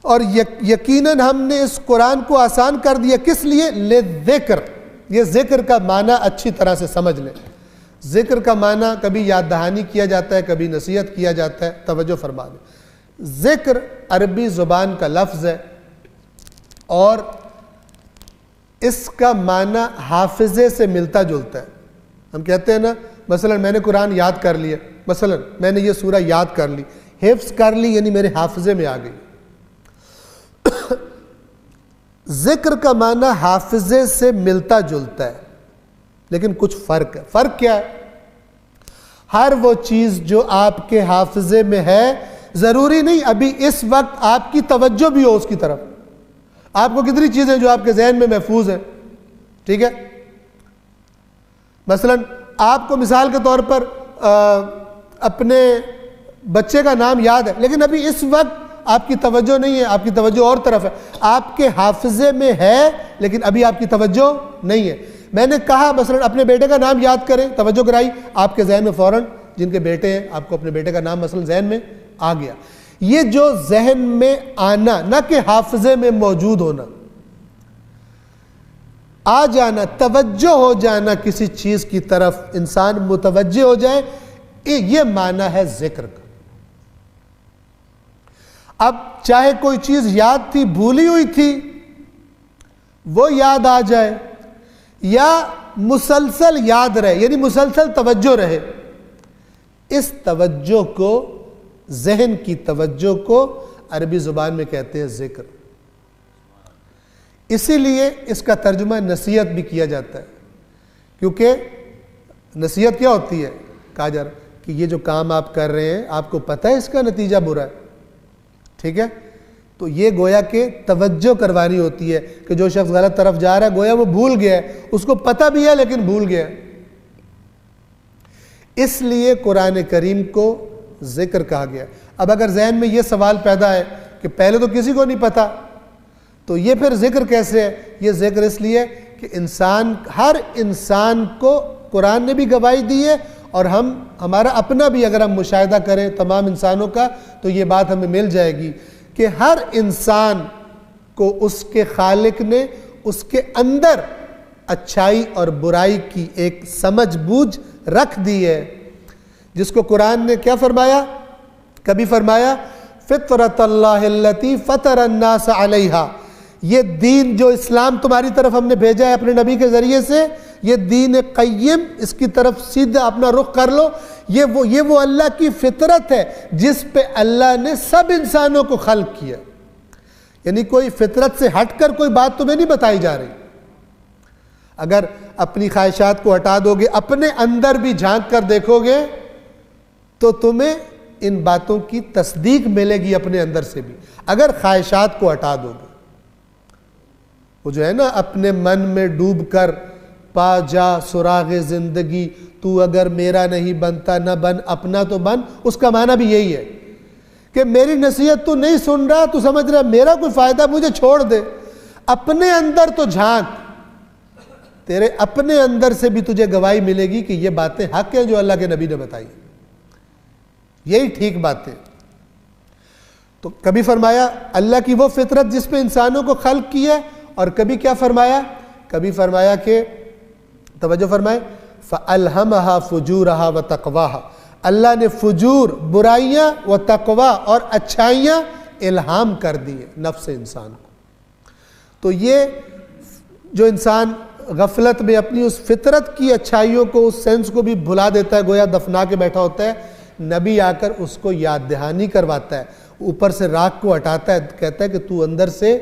اور یقیناً ہم نے اس قرآن کو آسان کر دیا، کس لیے؟ لذکر۔ یہ ذکر کا معنی اچھی طرح سے سمجھ لیں۔ ذکر کا معنی کبھی یاد دہانی کیا جاتا ہے، کبھی نصیحت کیا جاتا ہے، توجہ فرما دیں۔ ذکر عربی زبان کا لفظ ہے، اور اس کا معنی حافظے سے ملتا جلتا ہے. ہم کہتے ہیں نا مثلا میں نے قرآن یاد کر لیا، مثلا میں نے یہ سورہ یاد کر لی، حفظ کر لی، یعنی میرے حافظے میں آ گئی. ذکر کا معنی حافظے سے ملتا جلتا ہے، لیکن کچھ فرق ہے. فرق کیا ہے؟ ہر وہ چیز جو آپ کے حافظے میں ہے ضروری نہیں ابھی اس وقت آپ کی توجہ بھی ہو اس کی طرف. آپ کو کتنی چیزیں جو آپ کے ذہن میں محفوظ ہیں، ٹھیک ہے؟ مثلا آپ کو مثال کے طور پر اپنے بچے کا نام یاد ہے، لیکن ابھی اس وقت آپ کی توجہ نہیں ہے، آپ کی توجہ اور طرف ہے. آپ کے حافظے میں ہے لیکن ابھی آپ کی توجہ نہیں ہے. میں نے کہا مثلا اپنے بیٹے کا نام یاد کریں، توجہ کرائی، آپ کے ذہن میں فوراً جن کے بیٹے ہیں آپ کو اپنے بیٹے کا نام مثلا ذہن میں آ گیا. یہ جو ذہن میں آنا، نہ کہ حافظے میں موجود ہونا، آ جانا، توجہ ہو جانا کسی چیز کی طرف، انسان متوجہ ہو جائے، یہ معنی ہے ذکر کا. اب چاہے کوئی چیز یاد تھی، بھولی ہوئی تھی، وہ یاد آ جائے، یا مسلسل یاد رہے، یعنی مسلسل توجہ رہے. اس توجہ کو، ذہن کی توجہ کو عربی زبان میں کہتے ہیں ذکر. اسی لیے اس کا ترجمہ نصیحت بھی کیا جاتا ہے، کیونکہ نصیحت کیا ہوتی ہے؟ کہا جا رہا کہ یہ جو کام آپ کر رہے ہیں آپ کو پتہ ہے اس کا نتیجہ برا ہے، ٹھیک ہے؟ تو یہ گویا کہ توجہ کروانی ہوتی ہے کہ جو شخص غلط طرف جا رہا ہے گویا وہ بھول گیا ہے، اس کو پتہ بھی ہے لیکن بھول گیا ہے. اس لیے قرآن کریم کو ذکر کہا گیا. اب اگر ذہن میں یہ سوال پیدا ہے کہ پہلے تو کسی کو نہیں پتا، تو یہ پھر ذکر کیسے ہے؟ یہ ذکر اس لیے کہ ہر انسان کو قرآن نے بھی گواہی دی ہے، اور ہمارا اپنا بھی اگر ہم مشاہدہ کریں تمام انسانوں کا تو یہ بات ہمیں مل جائے گی کہ ہر انسان کو اس کے خالق نے اس کے اندر اچھائی اور برائی کی ایک سمجھ بوجھ رکھ دی ہے، جس کو قرآن نے کیا فرمایا؟ کبھی فرمایا فطرت اللہ التی فطر الناس علیہا، یہ دین جو اسلام تمہاری طرف ہم نے بھیجا ہے اپنے نبی کے ذریعے سے، یہ دین قیم، اس کی طرف سیدھا اپنا رخ کر لو. یہ وہ اللہ کی فطرت ہے جس پہ اللہ نے سب انسانوں کو خلق کیا. یعنی کوئی فطرت سے ہٹ کر کوئی بات تمہیں نہیں بتائی جا رہی. اگر اپنی خواہشات کو ہٹا دو گے، اپنے اندر بھی جھانک کر دیکھو گے، تو تمہیں ان باتوں کی تصدیق ملے گی اپنے اندر سے بھی. اگر خواہشات کو ہٹا دو گے، وہ جو ہے نا اپنے من میں ڈوب کر پا جا سراغ زندگی، تو اگر میرا نہیں بنتا نہ بن اپنا تو بن، اس کا معنی بھی یہی ہے کہ میری نصیحت تو نہیں سن رہا، تو سمجھ رہا میرا کوئی فائدہ، مجھے چھوڑ دے. اپنے اندر تو جھانک، تیرے اپنے اندر سے بھی تجھے گواہی ملے گی کہ یہ باتیں حق ہیں جو اللہ کے نبی نے بتائی، یہی ٹھیک باتیں. تو کبھی فرمایا اللہ کی وہ فطرت جس پہ انسانوں کو خلق کیا، اور کبھی کیا فرمایا؟ کبھی فرمایا کہ توجہ فرمائے فَأَلْهَمَهَا فُجُورَهَا وَتَقْوَاهَا، اللہ نے فجور، برائیاں، و تقوی اور اچھائیاں الہام کر دی نفس انسان کو. تو یہ جو انسان غفلت میں اپنی اس فطرت کی اچھائیوں کو، اس سینس کو بھی بھلا دیتا ہے، گویا دفنا کے بیٹھا ہوتا ہے، نبی آ کر اس کو یاد دہانی کرواتا ہے، اوپر سے راکھ کو ہٹاتا ہے، کہتا ہے کہ تو اندر سے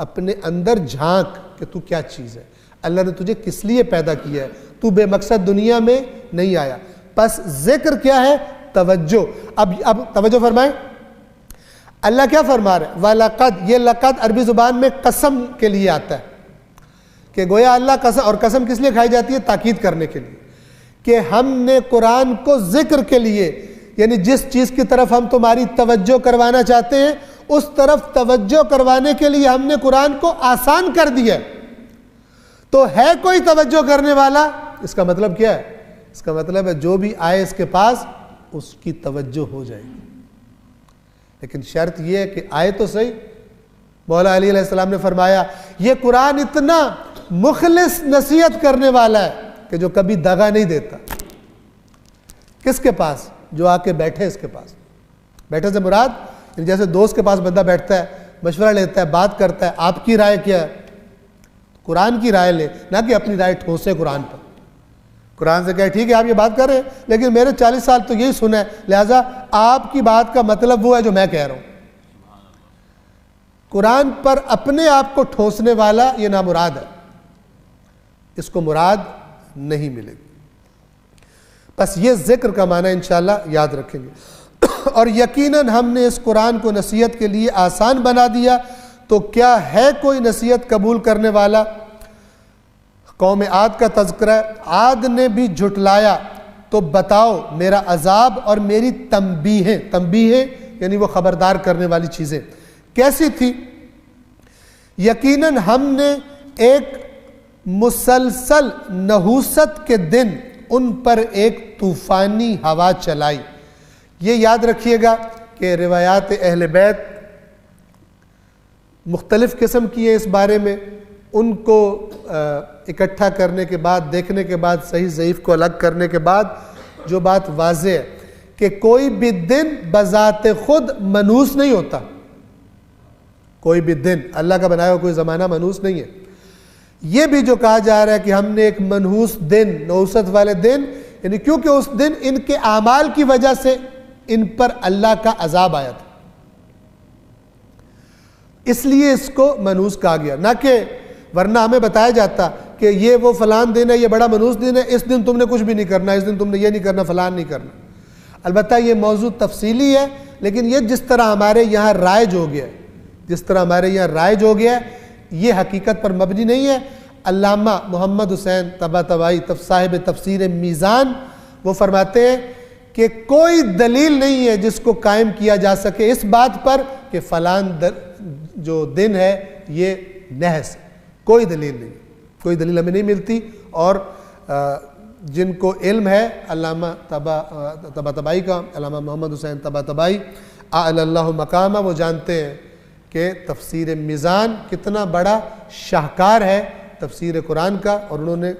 اپنے اندر جھانک کہ تو کیا چیز ہے، اللہ نے تجھے کس لیے پیدا کیا ہے، تو بے مقصد دنیا میں نہیں آیا. پس ذکر کیا ہے؟ توجہ. اب توجہ فرمائیں، اللہ کیا فرما رہے ہیں؟ وَلَقَدْ، یہ لقد عربی زبان میں قسم کے لیے آتا ہے کہ گویا اللہ قسم، اور قسم کس لیے کھائی جاتی ہے؟ تاکید کرنے کے لیے، کہ ہم نے قرآن کو ذکر کے لیے، یعنی جس چیز کی طرف ہم تمہاری توجہ کروانا چاہتے ہیں اس طرف توجہ کروانے کے لیے ہم نے قرآن کو آسان کر دیا. تو ہے کوئی توجہ کرنے والا؟ اس کا مطلب کیا ہے؟ اس کا مطلب ہے جو بھی آئے اس کے پاس اس کی توجہ ہو جائے گی. لیکن شرط یہ ہے کہ آئے تو صحیح. مولا علی علیہ السلام نے فرمایا یہ قرآن اتنا مخلص نصیحت کرنے والا ہے کہ جو کبھی دغا نہیں دیتا. کس کے پاس؟ جو آ کے بیٹھے اس کے پاس. بیٹھے سے مراد جیسے دوست کے پاس بندہ بیٹھتا ہے مشورہ لیتا ہے، بات کرتا ہے، آپ کی رائے کیا ہے؟ قرآن کی رائے لے، نہ کہ اپنی رائے ٹھونسے قرآن پر۔ قرآن سے کہے ٹھیک ہے آپ یہ بات کر رہے ہیں لیکن میرے 40 سال تو یہی سنا ہے، لہٰذا آپ کی بات کا مطلب وہ ہے جو میں کہہ رہا ہوں۔ قرآن پر اپنے آپ کو ٹھونسنے والا یہ نامراد ہے، اس کو مراد نہیں ملے گی۔ بس یہ ذکر کا معنی انشاءاللہ یاد رکھیں گے۔ اور یقیناً ہم نے اس قرآن کو نصیحت کے لیے آسان بنا دیا، تو کیا ہے کوئی نصیحت قبول کرنے والا؟ قوم عاد کا تذکرہ ہے۔ عاد نے بھی جھٹلایا تو بتاؤ میرا عذاب اور میری تنبیہیں یعنی وہ خبردار کرنے والی چیزیں کیسی تھی؟ یقیناً ہم نے ایک مسلسل نحوست کے دن ان پر ایک طوفانی ہوا چلائی۔ یہ یاد رکھیے گا کہ روایات اہل بیت مختلف قسم کی ہیں اس بارے میں، ان کو اکٹھا کرنے کے بعد، دیکھنے کے بعد، صحیح ضعیف کو الگ کرنے کے بعد جو بات واضح ہے کہ کوئی بھی دن بذات خود منحوس نہیں ہوتا، کوئی بھی دن اللہ کا بنایا ہوا کوئی زمانہ منحوس نہیں ہے۔ یہ بھی جو کہا جا رہا ہے کہ ہم نے ایک منحوس دن، نحوست والے دن، یعنی کیونکہ اس دن ان کے اعمال کی وجہ سے ان پر اللہ کا عذاب آیا تھا، اس لیے اس کو منحوس کہا گیا، نہ کہ ورنہ ہمیں بتایا جاتا کہ یہ وہ فلان دن ہے، یہ بڑا منحوس دن ہے، اس دن تم نے کچھ بھی نہیں کرنا، اس دن تم نے یہ نہیں کرنا، فلان نہیں کرنا۔ البتہ یہ موضوع تفصیلی ہے، لیکن یہ جس طرح ہمارے یہاں رائج ہو گیا ہے، یہ حقیقت پر مبنی نہیں ہے۔ علامہ محمد حسین طباطبائی صاحب تفسیر میزان وہ فرماتے ہیں کہ کوئی دلیل نہیں ہے جس کو قائم کیا جا سکے اس بات پر کہ فلان جو دن ہے یہ نحس، کوئی دلیل نہیں، کوئی دلیل ہمیں نہیں ملتی۔ اور جن کو علم ہے علامہ طباطبائی کا، علامہ محمد حسین طباطبائی اعلی اللہ مقامہ، وہ جانتے ہیں کہ تفسیر میزان کتنا بڑا شاہکار ہے تفسیر قرآن کا، اور انہوں نے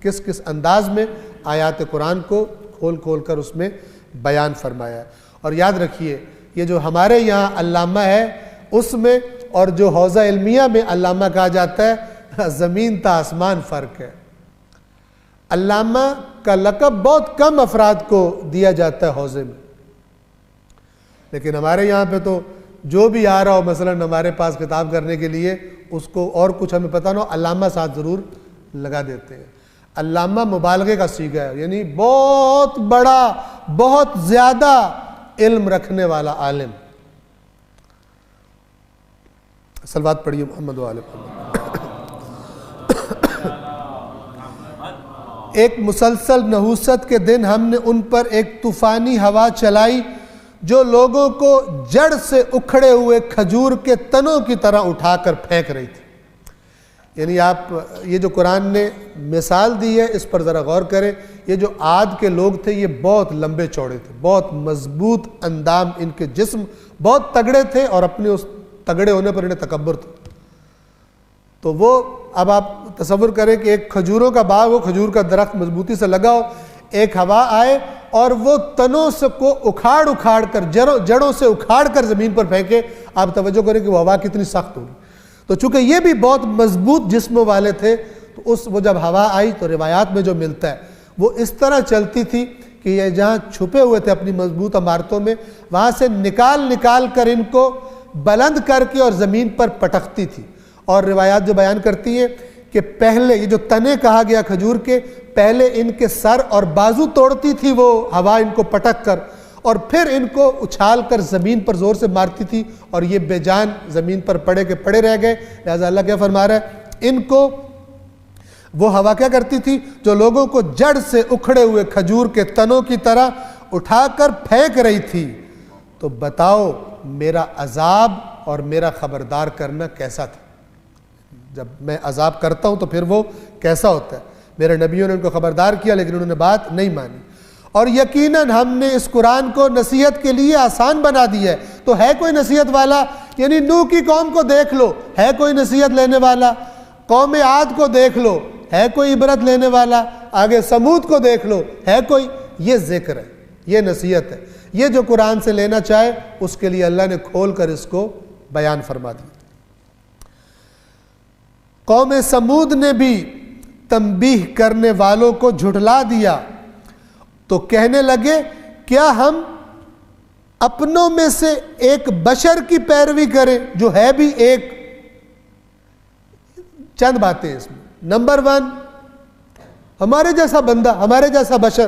کس کس انداز میں آیات قرآن کو کھول کھول کر اس میں بیان فرمایا ہے۔ اور یاد رکھیے یہ جو ہمارے یہاں علامہ ہے اس میں اور جو حوزہ علمیہ میں علامہ کہا جاتا ہے، زمین تا آسمان فرق ہے۔ علامہ کا لقب بہت کم افراد کو دیا جاتا ہے حوزے میں، لیکن ہمارے یہاں پہ تو جو بھی آ رہا ہو مثلا ہمارے پاس کتاب کرنے کے لیے، اس کو اور کچھ ہمیں پتہ نہ ہو، علامہ ساتھ ضرور لگا دیتے ہیں۔ علامہ مبالغے کا صیغہ ہے، یعنی بہت بڑا، بہت زیادہ علم رکھنے والا عالم۔ صلوات پڑھیے محمد و آل محمد۔ ایک مسلسل نحوست کے دن ہم نے ان پر ایک طوفانی ہوا چلائی جو لوگوں کو جڑ سے اکھڑے ہوئے کھجور کے تنوں کی طرح اٹھا کر پھینک رہی تھی۔ یعنی آپ یہ جو قرآن نے مثال دی ہے اس پر ذرا غور کریں۔ یہ جو عاد کے لوگ تھے یہ بہت لمبے چوڑے تھے، بہت مضبوط اندام، ان کے جسم بہت تگڑے تھے، اور اپنے اس تگڑے ہونے پر انہیں تکبر تھا۔ تو وہ اب آپ تصور کریں کہ ایک کھجوروں کا باغ ہو، کھجور کا درخت مضبوطی سے لگا ہو، ایک ہوا آئے اور وہ تنوں سے کو اکھاڑ کر، جڑوں سے اکھاڑ کر زمین پر پھینکے۔ آپ توجہ کریں کہ وہ ہوا کتنی سخت ہوگی۔ تو چونکہ یہ بھی بہت مضبوط جسموں والے تھے، تو وہ جب ہوا آئی تو روایات میں جو ملتا ہے وہ اس طرح چلتی تھی کہ یہ جہاں چھپے ہوئے تھے اپنی مضبوط عمارتوں میں، وہاں سے نکال کر ان کو بلند کر کے اور زمین پر پٹکتی تھی۔ اور روایات جو بیان کرتی ہیں کہ پہلے یہ جو تنے کہا گیا کھجور کے، پہلے ان کے سر اور بازو توڑتی تھی وہ ہوا ان کو پٹک کر، اور پھر ان کو اچھال کر زمین پر زور سے مارتی تھی، اور یہ بے جان زمین پر پڑے کے پڑے رہ گئے۔ لہذا اللہ کیا فرما رہا ہے، ان کو وہ ہوا کیا کرتی تھی جو لوگوں کو جڑ سے اکھڑے ہوئے کھجور کے تنوں کی طرح اٹھا کر پھینک رہی تھی۔ تو بتاؤ میرا عذاب اور میرا خبردار کرنا کیسا تھا؟ جب میں عذاب کرتا ہوں تو پھر وہ کیسا ہوتا ہے؟ میرے نبیوں نے ان کو خبردار کیا لیکن انہوں نے بات نہیں مانی۔ اور یقیناً ہم نے اس قرآن کو نصیحت کے لیے آسان بنا دی ہے۔ تو ہے کوئی نصیحت والا؟ یعنی نوح کی قوم کو دیکھ لو، ہے کوئی نصیحت لینے والا؟ قوم عاد کو دیکھ لو، ہے کوئی عبرت لینے والا؟ آگے سمود کو دیکھ لو، ہے کوئی؟ یہ ذکر ہے، یہ نصیحت ہے۔ یہ جو قرآن سے لینا چاہے اس کے لیے اللہ نے کھول کر اس کو بیان فرما دیا۔ قوم سمود نے بھی تنبیہ کرنے والوں کو جھٹلا دیا تو کہنے لگے کیا ہم اپنوں میں سے ایک بشر کی پیروی کریں جو ہے بھی ایک۔ چند باتیں اس میں۔ نمبر 1، ہمارے جیسا بندہ، ہمارے جیسا بشر،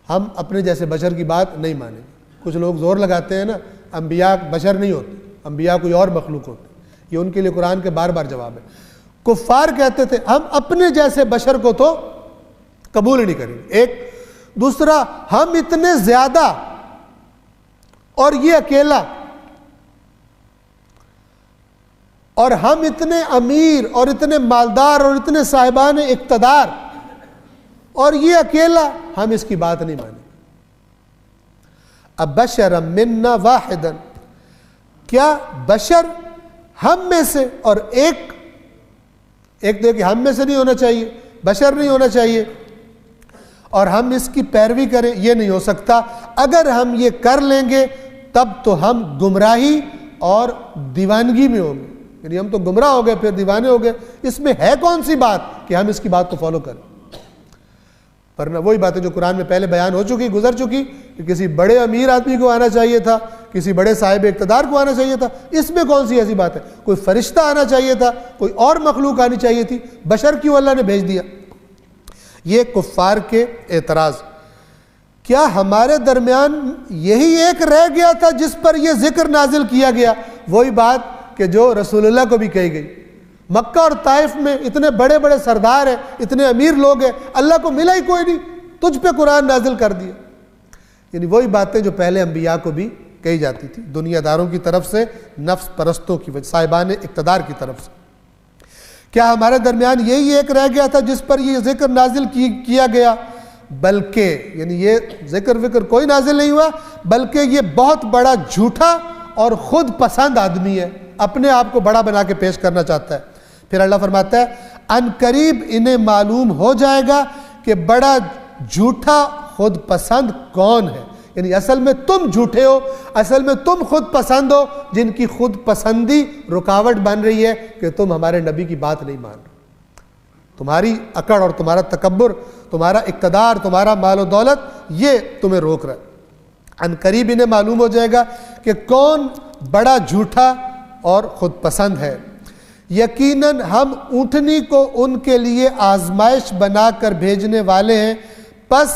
ہم اپنے جیسے بشر کی بات نہیں مانیں گے۔ کچھ لوگ زور لگاتے ہیں نا انبیاء بشر نہیں ہوتے، انبیاء کوئی اور مخلوق ہوتے، یہ ان کے لیے قرآن کے بار بار جواب ہے۔ کفار کہتے تھے ہم اپنے جیسے بشر کو تو قبول ہی نہیں کریں گے، ایک۔ دوسرا، ہم اتنے زیادہ اور یہ اکیلا، اور ہم اتنے امیر اور اتنے مالدار اور اتنے صاحبان اقتدار اور یہ اکیلا، ہم اس کی بات نہیں مانیں۔ ابشرا منا واحدا، کیا بشر ہم میں سے اور ایک دیکھیں ہم میں سے نہیں ہونا چاہیے، بشر نہیں ہونا چاہیے، اور ہم اس کی پیروی کریں، یہ نہیں ہو سکتا۔ اگر ہم یہ کر لیں گے تب تو ہم گمراہی اور دیوانگی میں ہوں گے، یعنی ہم تو گمراہ ہو گئے پھر دیوانے ہو گئے۔ اس میں ہے کون سی بات کہ ہم اس کی بات کو فالو کریں؟ ورنہ وہی باتیں جو قرآن میں پہلے بیان ہو چکی، گزر چکی، کہ کسی بڑے امیر آدمی کو آنا چاہیے تھا، کسی بڑے صاحب اقتدار کو آنا چاہیے تھا۔ اس میں کون سی ایسی بات ہے؟ کوئی فرشتہ آنا چاہیے تھا، کوئی اور مخلوق آنی چاہیے تھی، بشر کیوں اللہ نے بھیج دیا؟ یہ کفار کے اعتراض۔ کیا ہمارے درمیان یہی ایک رہ گیا تھا جس پر یہ ذکر نازل کیا گیا؟ وہی بات کہ جو رسول اللہ کو بھی کہی گئی۔ مکہ اور طائف میں اتنے بڑے بڑے سردار ہیں، اتنے امیر لوگ ہیں، اللہ کو ملا ہی کوئی نہیں، تجھ پہ قرآن نازل کر دیا۔ یعنی وہی باتیں جو پہلے انبیاء کو بھی کہی جاتی تھی، دنیا داروں کی طرف سے، نفس پرستوں کی وجہ، صاحبان اقتدار کی طرف سے۔ کیا ہمارے درمیان یہی ایک رہ گیا تھا جس پر یہ ذکر نازل کیا گیا؟ بلکہ یعنی یہ ذکر کوئی نازل نہیں ہوا، بلکہ یہ بہت بڑا جھوٹا اور خود پسند آدمی ہے، اپنے آپ کو بڑا بنا کے پیش کرنا چاہتا ہے۔ پھر اللہ فرماتا ہے ان قریب انہیں معلوم ہو جائے گا کہ بڑا جھوٹا خود پسند کون ہے۔ یعنی اصل میں تم جھوٹے ہو، اصل میں تم خود پسند ہو، جن کی خود پسندی رکاوٹ بن رہی ہے کہ تم ہمارے نبی کی بات نہیں مان رہے۔ تمہاری اکڑ اور تمہارا تکبر، تمہارا اقتدار، تمہارا مال و دولت، یہ تمہیں روک رہا ہے۔ ان قریب انہیں معلوم ہو جائے گا کہ کون بڑا جھوٹا اور خود پسند ہے۔ یقیناً ہم اونٹنی کو ان کے لیے آزمائش بنا کر بھیجنے والے ہیں، پس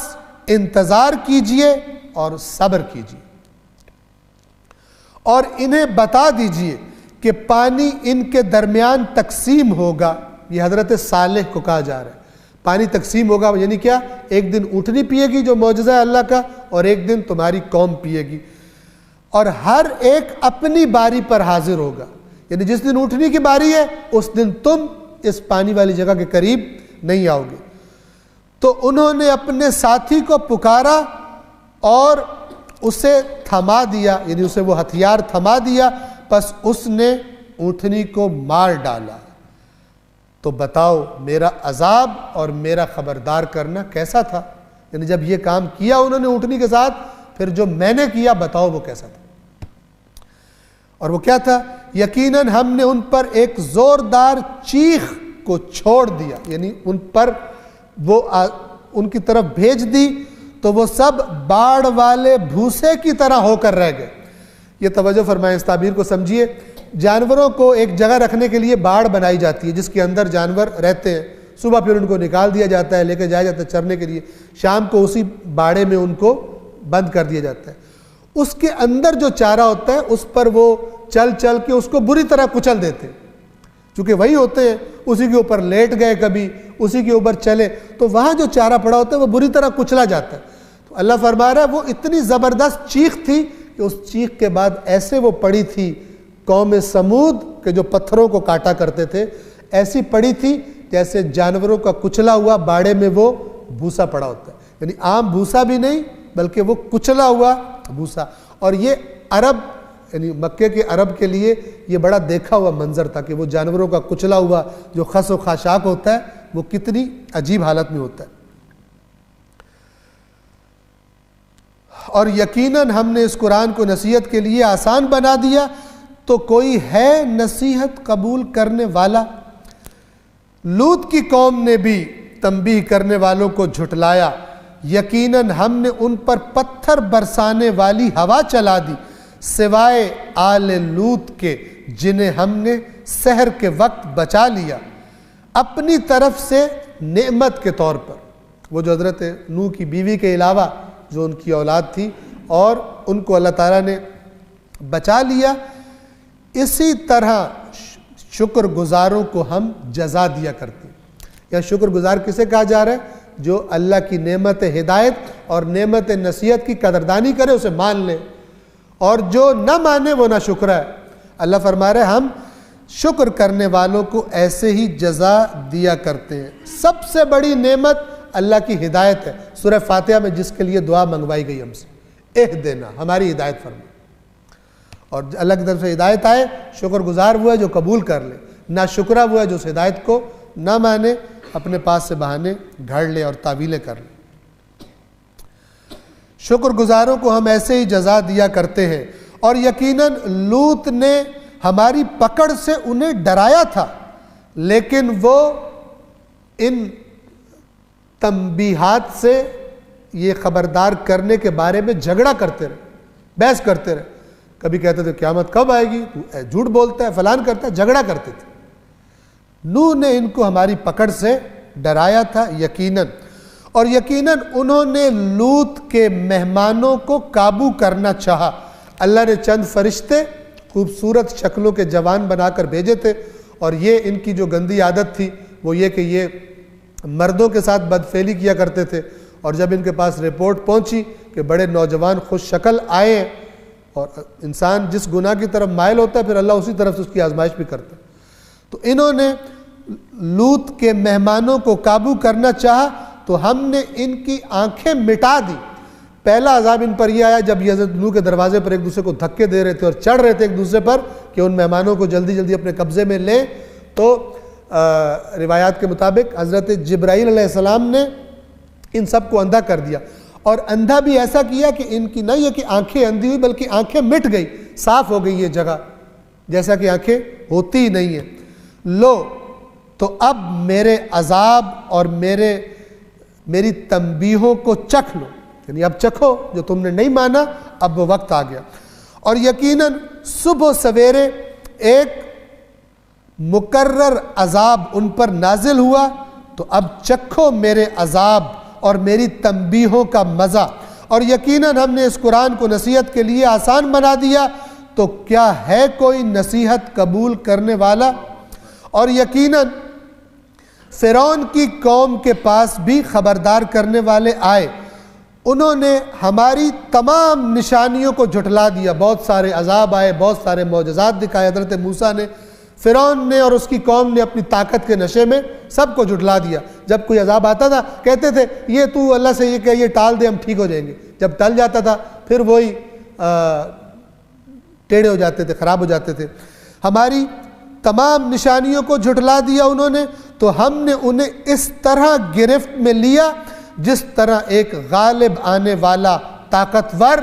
انتظار کیجئے اور صبر کیجئے، اور انہیں بتا دیجئے کہ پانی ان کے درمیان تقسیم ہوگا۔ یہ حضرت صالح کو کہا جا رہا ہے، پانی تقسیم ہوگا یعنی کیا؟ ایک دن اونٹنی پیے گی جو معجزہ ہے اللہ کا، اور ایک دن تمہاری قوم پیے گی، اور ہر ایک اپنی باری پر حاضر ہوگا۔ یعنی جس دن اونٹنی کی باری ہے اس دن تم اس پانی والی جگہ کے قریب نہیں آؤ گے۔ تو انہوں نے اپنے ساتھی کو پکارا اور اسے تھما دیا، یعنی اسے وہ ہتھیار تھما دیا، پس اس نے اونٹنی کو مار ڈالا۔ تو بتاؤ میرا عذاب اور میرا خبردار کرنا کیسا تھا؟ یعنی جب یہ کام کیا انہوں نے اونٹنی کے ساتھ، پھر جو میں نے کیا بتاؤ وہ کیسا تھا؟ اور وہ کیا تھا؟ یقیناً ہم نے ان پر ایک زوردار چیخ کو چھوڑ دیا، یعنی ان پر وہ ان کی طرف بھیج دی تو وہ سب باڑ والے بھوسے کی طرح ہو کر رہ گئے۔ یہ توجہ فرمائیں، اس تعبیر کو سمجھیے۔ جانوروں کو ایک جگہ رکھنے کے لیے باڑ بنائی جاتی ہے جس کے اندر جانور رہتے ہیں، صبح پھر ان کو نکال دیا جاتا ہے، لے کے جایا جاتا ہے چرنے کے لیے، شام کو اسی باڑے میں ان کو بند کر دیا جاتا ہے۔ اس کے اندر جو چارہ ہوتا ہے اس پر وہ چل چل کے اس کو بری طرح کچل دیتے ہیں، چونکہ وہی ہوتے ہیں، اسی کے اوپر لیٹ گئے، کبھی اسی کے اوپر چلے، تو وہاں جو چارہ پڑا ہوتا ہے وہ بری طرح کچلا جاتا ہے۔ تو اللہ فرما رہا ہے وہ اتنی زبردست چیخ تھی کہ اس چیخ کے بعد ایسے وہ پڑی تھی قوم سمود کے جو پتھروں کو کاٹا کرتے تھے، ایسی پڑی تھی جیسے جانوروں کا کچلا ہوا باڑے میں وہ بھوسا پڑا ہوتا ہے، یعنی عام بھوسا بھی نہیں بلکہ وہ کچلا ہوا بھوسا۔ اور یہ عرب یعنی مکے کے عرب کے لیے یہ بڑا دیکھا ہوا منظر تھا کہ وہ جانوروں کا کچلا ہوا جو خس و خاشاک ہوتا ہے وہ کتنی عجیب حالت میں ہوتا ہے۔ اور یقیناً ہم نے اس قرآن کو نصیحت کے لیے آسان بنا دیا، تو کوئی ہے نصیحت قبول کرنے والا؟ لوط کی قوم نے بھی تنبیہ کرنے والوں کو جھٹلایا، یقیناً ہم نے ان پر پتھر برسانے والی ہوا چلا دی، سوائے آل لوط کے جنہیں ہم نے سحر کے وقت بچا لیا اپنی طرف سے نعمت کے طور پر۔ وہ جو حضرت نوح کی بیوی کے علاوہ جو ان کی اولاد تھی، اور ان کو اللہ تعالیٰ نے بچا لیا۔ اسی طرح شکر گزاروں کو ہم جزا دیا کرتے ہیں۔ یا شکر گزار کسے کہا جا رہا ہے؟ جو اللہ کی نعمت ہدایت اور نعمت نصیحت کی قدردانی کرے، اسے مان لے، اور جو نہ مانے وہ نہ شکر ہے۔ اللہ فرما رہے ہم شکر کرنے والوں کو ایسے ہی جزا دیا کرتے ہیں۔ سب سے بڑی نعمت اللہ کی ہدایت ہے۔ سورہ فاتحہ میں جس کے لیے دعا منگوائی گئی ہم سے، اہدنا، ہماری ہدایت فرما، اور اللہ کی طرف سے ہدایت آئے، شکر گزار وہ ہے جو قبول کر لے، نہ شکرہ وہ ہے جو اس ہدایت کو نہ مانے، اپنے پاس سے بہانے گھڑ لے اور تعویلیں کر لے۔ شکر گزاروں کو ہم ایسے ہی جزا دیا کرتے ہیں۔ اور یقیناً لوط نے ہماری پکڑ سے انہیں ڈرایا تھا، لیکن وہ ان تنبیہات سے یہ خبردار کرنے کے بارے میں جھگڑا کرتے رہے، بحث کرتے رہے۔ کبھی کہتے تھے قیامت کب آئے گی، تو جھوٹ بولتا ہے، فلان کرتا ہے، جھگڑا کرتے تھے۔ نوح نے ان کو ہماری پکڑ سے ڈرایا تھا یقیناً، اور یقیناً انہوں نے لوط کے مہمانوں کو قابو کرنا چاہا۔ اللہ نے چند فرشتے خوبصورت شکلوں کے جوان بنا کر بھیجے تھے، اور یہ ان کی جو گندی عادت تھی وہ یہ کہ یہ مردوں کے ساتھ بدفعلی کیا کرتے تھے، اور جب ان کے پاس رپورٹ پہنچی کہ بڑے نوجوان خوش شکل آئے ہیں، اور انسان جس گناہ کی طرف مائل ہوتا ہے پھر اللہ اسی طرف سے اس کی آزمائش بھی کرتا ہے، تو انہوں نے لوط کے مہمانوں کو قابو کرنا چاہا تو ہم نے ان کی آنکھیں مٹا دی۔ پہلا عذاب ان پر یہ آیا جب یہ حضرت نوح کے دروازے پر ایک دوسرے کو دھکے دے رہے تھے اور چڑھ رہے تھے ایک دوسرے پر کہ ان مہمانوں کو جلدی جلدی اپنے قبضے میں لیں، تو روایات کے مطابق حضرت جبرائیل علیہ السلام نے ان سب کو اندھا کر دیا، اور اندھا بھی ایسا کیا کہ ان کی نہ یہ کہ آنکھیں اندھی ہوئی بلکہ آنکھیں مٹ گئی، صاف ہو گئی یہ جگہ، جیسا کہ آنکھیں ہوتی ہی نہیں ہیں۔ لو تو اب میرے عذاب اور میری تنبیہوں کو چکھ لو، یعنی اب چکھو، جو تم نے نہیں مانا اب وہ وقت آ گیا۔ اور یقیناً صبح و سویرے ایک مقرر عذاب ان پر نازل ہوا، تو اب چکھو میرے عذاب اور میری تنبیہوں کا مزہ۔ اور یقیناً ہم نے اس قرآن کو نصیحت کے لیے آسان بنا دیا، تو کیا ہے کوئی نصیحت قبول کرنے والا؟ اور یقیناً فرعون کی قوم کے پاس بھی خبردار کرنے والے آئے، انہوں نے ہماری تمام نشانیوں کو جھٹلا دیا، بہت سارے عذاب آئے، بہت سارے معجزات دکھائے حضرت موسیٰ نے۔ فرعون نے اور اس کی قوم نے اپنی طاقت کے نشے میں سب کو جھٹلا دیا۔ جب کوئی عذاب آتا تھا کہتے تھے یہ تو اللہ سے یہ کہ یہ ٹال دے ہم ٹھیک ہو جائیں گے، جب ٹل جاتا تھا پھر وہی ٹیڑھے ہو جاتے تھے، خراب ہو جاتے تھے۔ ہماری تمام نشانیوں کو جھٹلا دیا انہوں نے، تو ہم نے انہیں اس طرح گرفت میں لیا جس طرح ایک غالب آنے والا طاقتور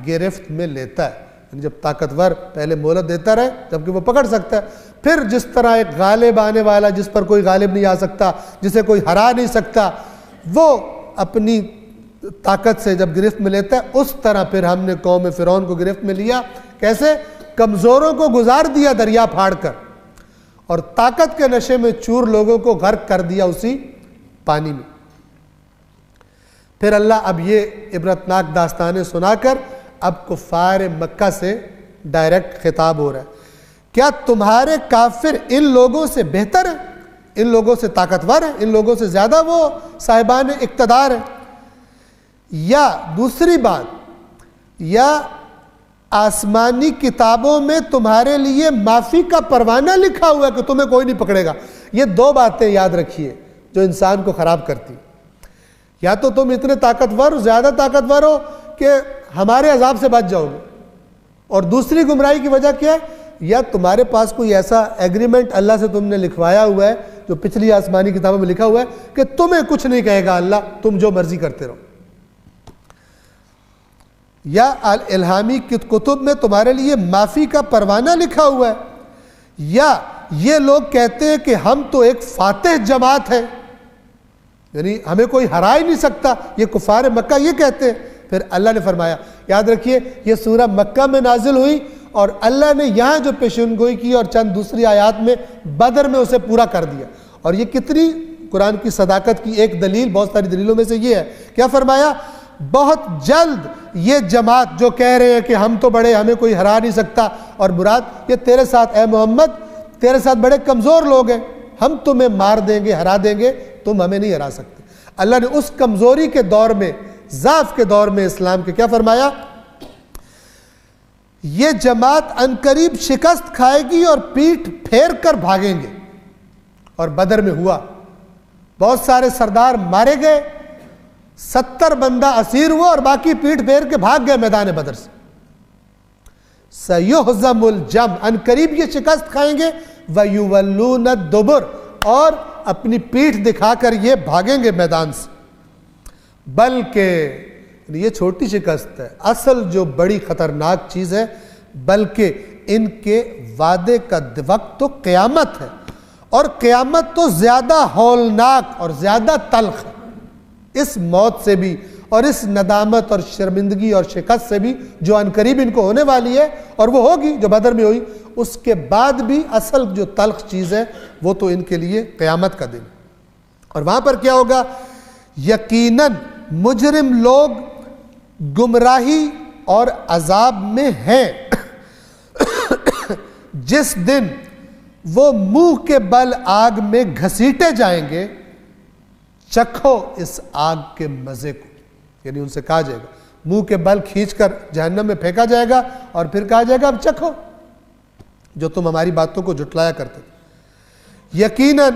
گرفت میں لیتا ہے۔ جب طاقتور پہلے مہلت دیتا رہے جبکہ وہ پکڑ سکتا ہے، پھر جس طرح ایک غالب آنے والا جس پر کوئی غالب نہیں آ سکتا، جسے کوئی ہرا نہیں سکتا، وہ اپنی طاقت سے جب گرفت میں لیتا ہے، اس طرح پھر ہم نے قوم فرعون کو گرفت میں لیا۔ کیسے؟ کمزوروں کو گزار دیا دریا پھاڑ کر، اور طاقت کے نشے میں چور لوگوں کو غرق کر دیا اسی پانی میں۔ پھر اللہ اب یہ عبرتناک داستانیں سنا کر اب کفار مکہ سے ڈائریکٹ خطاب ہو رہا ہے۔ کیا تمہارے کافر ان لوگوں سے بہتر ہیں؟ ان لوگوں سے طاقتور ہیں؟ ان لوگوں سے زیادہ وہ صاحبان اقتدار ہیں؟ یا دوسری بات، یا آسمانی کتابوں میں تمہارے لیے معافی کا پروانہ لکھا ہوا ہے کہ تمہیں کوئی نہیں پکڑے گا؟ یہ دو باتیں یاد رکھیے جو انسان کو خراب کرتی۔ یا تو تم اتنے طاقتور، زیادہ طاقتور ہو کہ ہمارے عذاب سے بچ جاؤ گے، اور دوسری گمراہی کی وجہ کیا ہے؟ یا تمہارے پاس کوئی ایسا ایگریمنٹ اللہ سے تم نے لکھوایا ہوا ہے جو پچھلی آسمانی کتابوں میں لکھا ہوا ہے کہ تمہیں کچھ نہیں کہے گا اللہ، تم جو مرضی کرتے رہو۔ یا الہامی کتب میں تمہارے لیے معافی کا پروانہ لکھا ہوا ہے؟ یا یہ لوگ کہتے ہیں کہ ہم تو ایک فاتح جماعت ہے، یعنی ہمیں کوئی ہرا ہی نہیں سکتا، یہ کفار مکہ یہ کہتے ہیں۔ پھر اللہ نے فرمایا، یاد رکھیے یہ سورہ مکہ میں نازل ہوئی اور اللہ نے یہاں جو پیشن گوئی کی اور چند دوسری آیات میں بدر میں اسے پورا کر دیا۔ اور یہ کتنی قرآن کی صداقت کی ایک دلیل، بہت ساری دلیلوں میں سے یہ ہے، کیا فرمایا؟ بہت جلد یہ جماعت جو کہہ رہے ہیں کہ ہم تو بڑے، ہمیں کوئی ہرا نہیں سکتا، اور مراد یہ تیرے ساتھ اے محمد، تیرے ساتھ بڑے کمزور لوگ ہیں، ہم تمہیں مار دیں گے، ہرا دیں گے، تم ہمیں نہیں ہرا سکتے۔ اللہ نے اس کمزوری کے دور میں، ضعف کے دور میں اسلام کے کیا فرمایا؟ یہ جماعت عنقریب شکست کھائے گی اور پیٹھ پھیر کر بھاگیں گے۔ اور بدر میں ہوا، بہت سارے سردار مارے گئے، 70 بندہ اسیر ہوا اور باقی پیٹھ پھیر کے بھاگ گئے میدان بدر سے۔ سَيُحْزَمُ الْجَمْعُ، عنقریب یہ شکست کھائیں گے، وَيُوَلُّونَ الدُّبُرَ، اور اپنی پیٹھ دکھا کر یہ بھاگیں گے میدان سے۔ بلکہ یہ چھوٹی شکست ہے، اصل جو بڑی خطرناک چیز ہے، بلکہ ان کے وعدے کا وقت تو قیامت ہے، اور قیامت تو زیادہ ہولناک اور زیادہ تلخ ہے اس موت سے بھی، اور اس ندامت اور شرمندگی اور شکست سے بھی جو عنقریب ان کو ہونے والی ہے، اور وہ ہوگی جو بدر میں ہوئی، اس کے بعد بھی اصل جو تلخ چیز ہے وہ تو ان کے لیے قیامت کا دن۔ اور وہاں پر کیا ہوگا؟ یقیناً مجرم لوگ گمراہی اور عذاب میں ہیں جس دن وہ منہ کے بل آگ میں گھسیٹے جائیں گے، چکھو اس آگ کے مزے کو، یعنی ان سے کہا جائے گا، منہ کے بل کھینچ کر جہنم میں پھینکا جائے گا اور پھر کہا جائے گا اب چکھو جو تم ہماری باتوں کو جھٹلایا کرتے تھے۔ یقیناً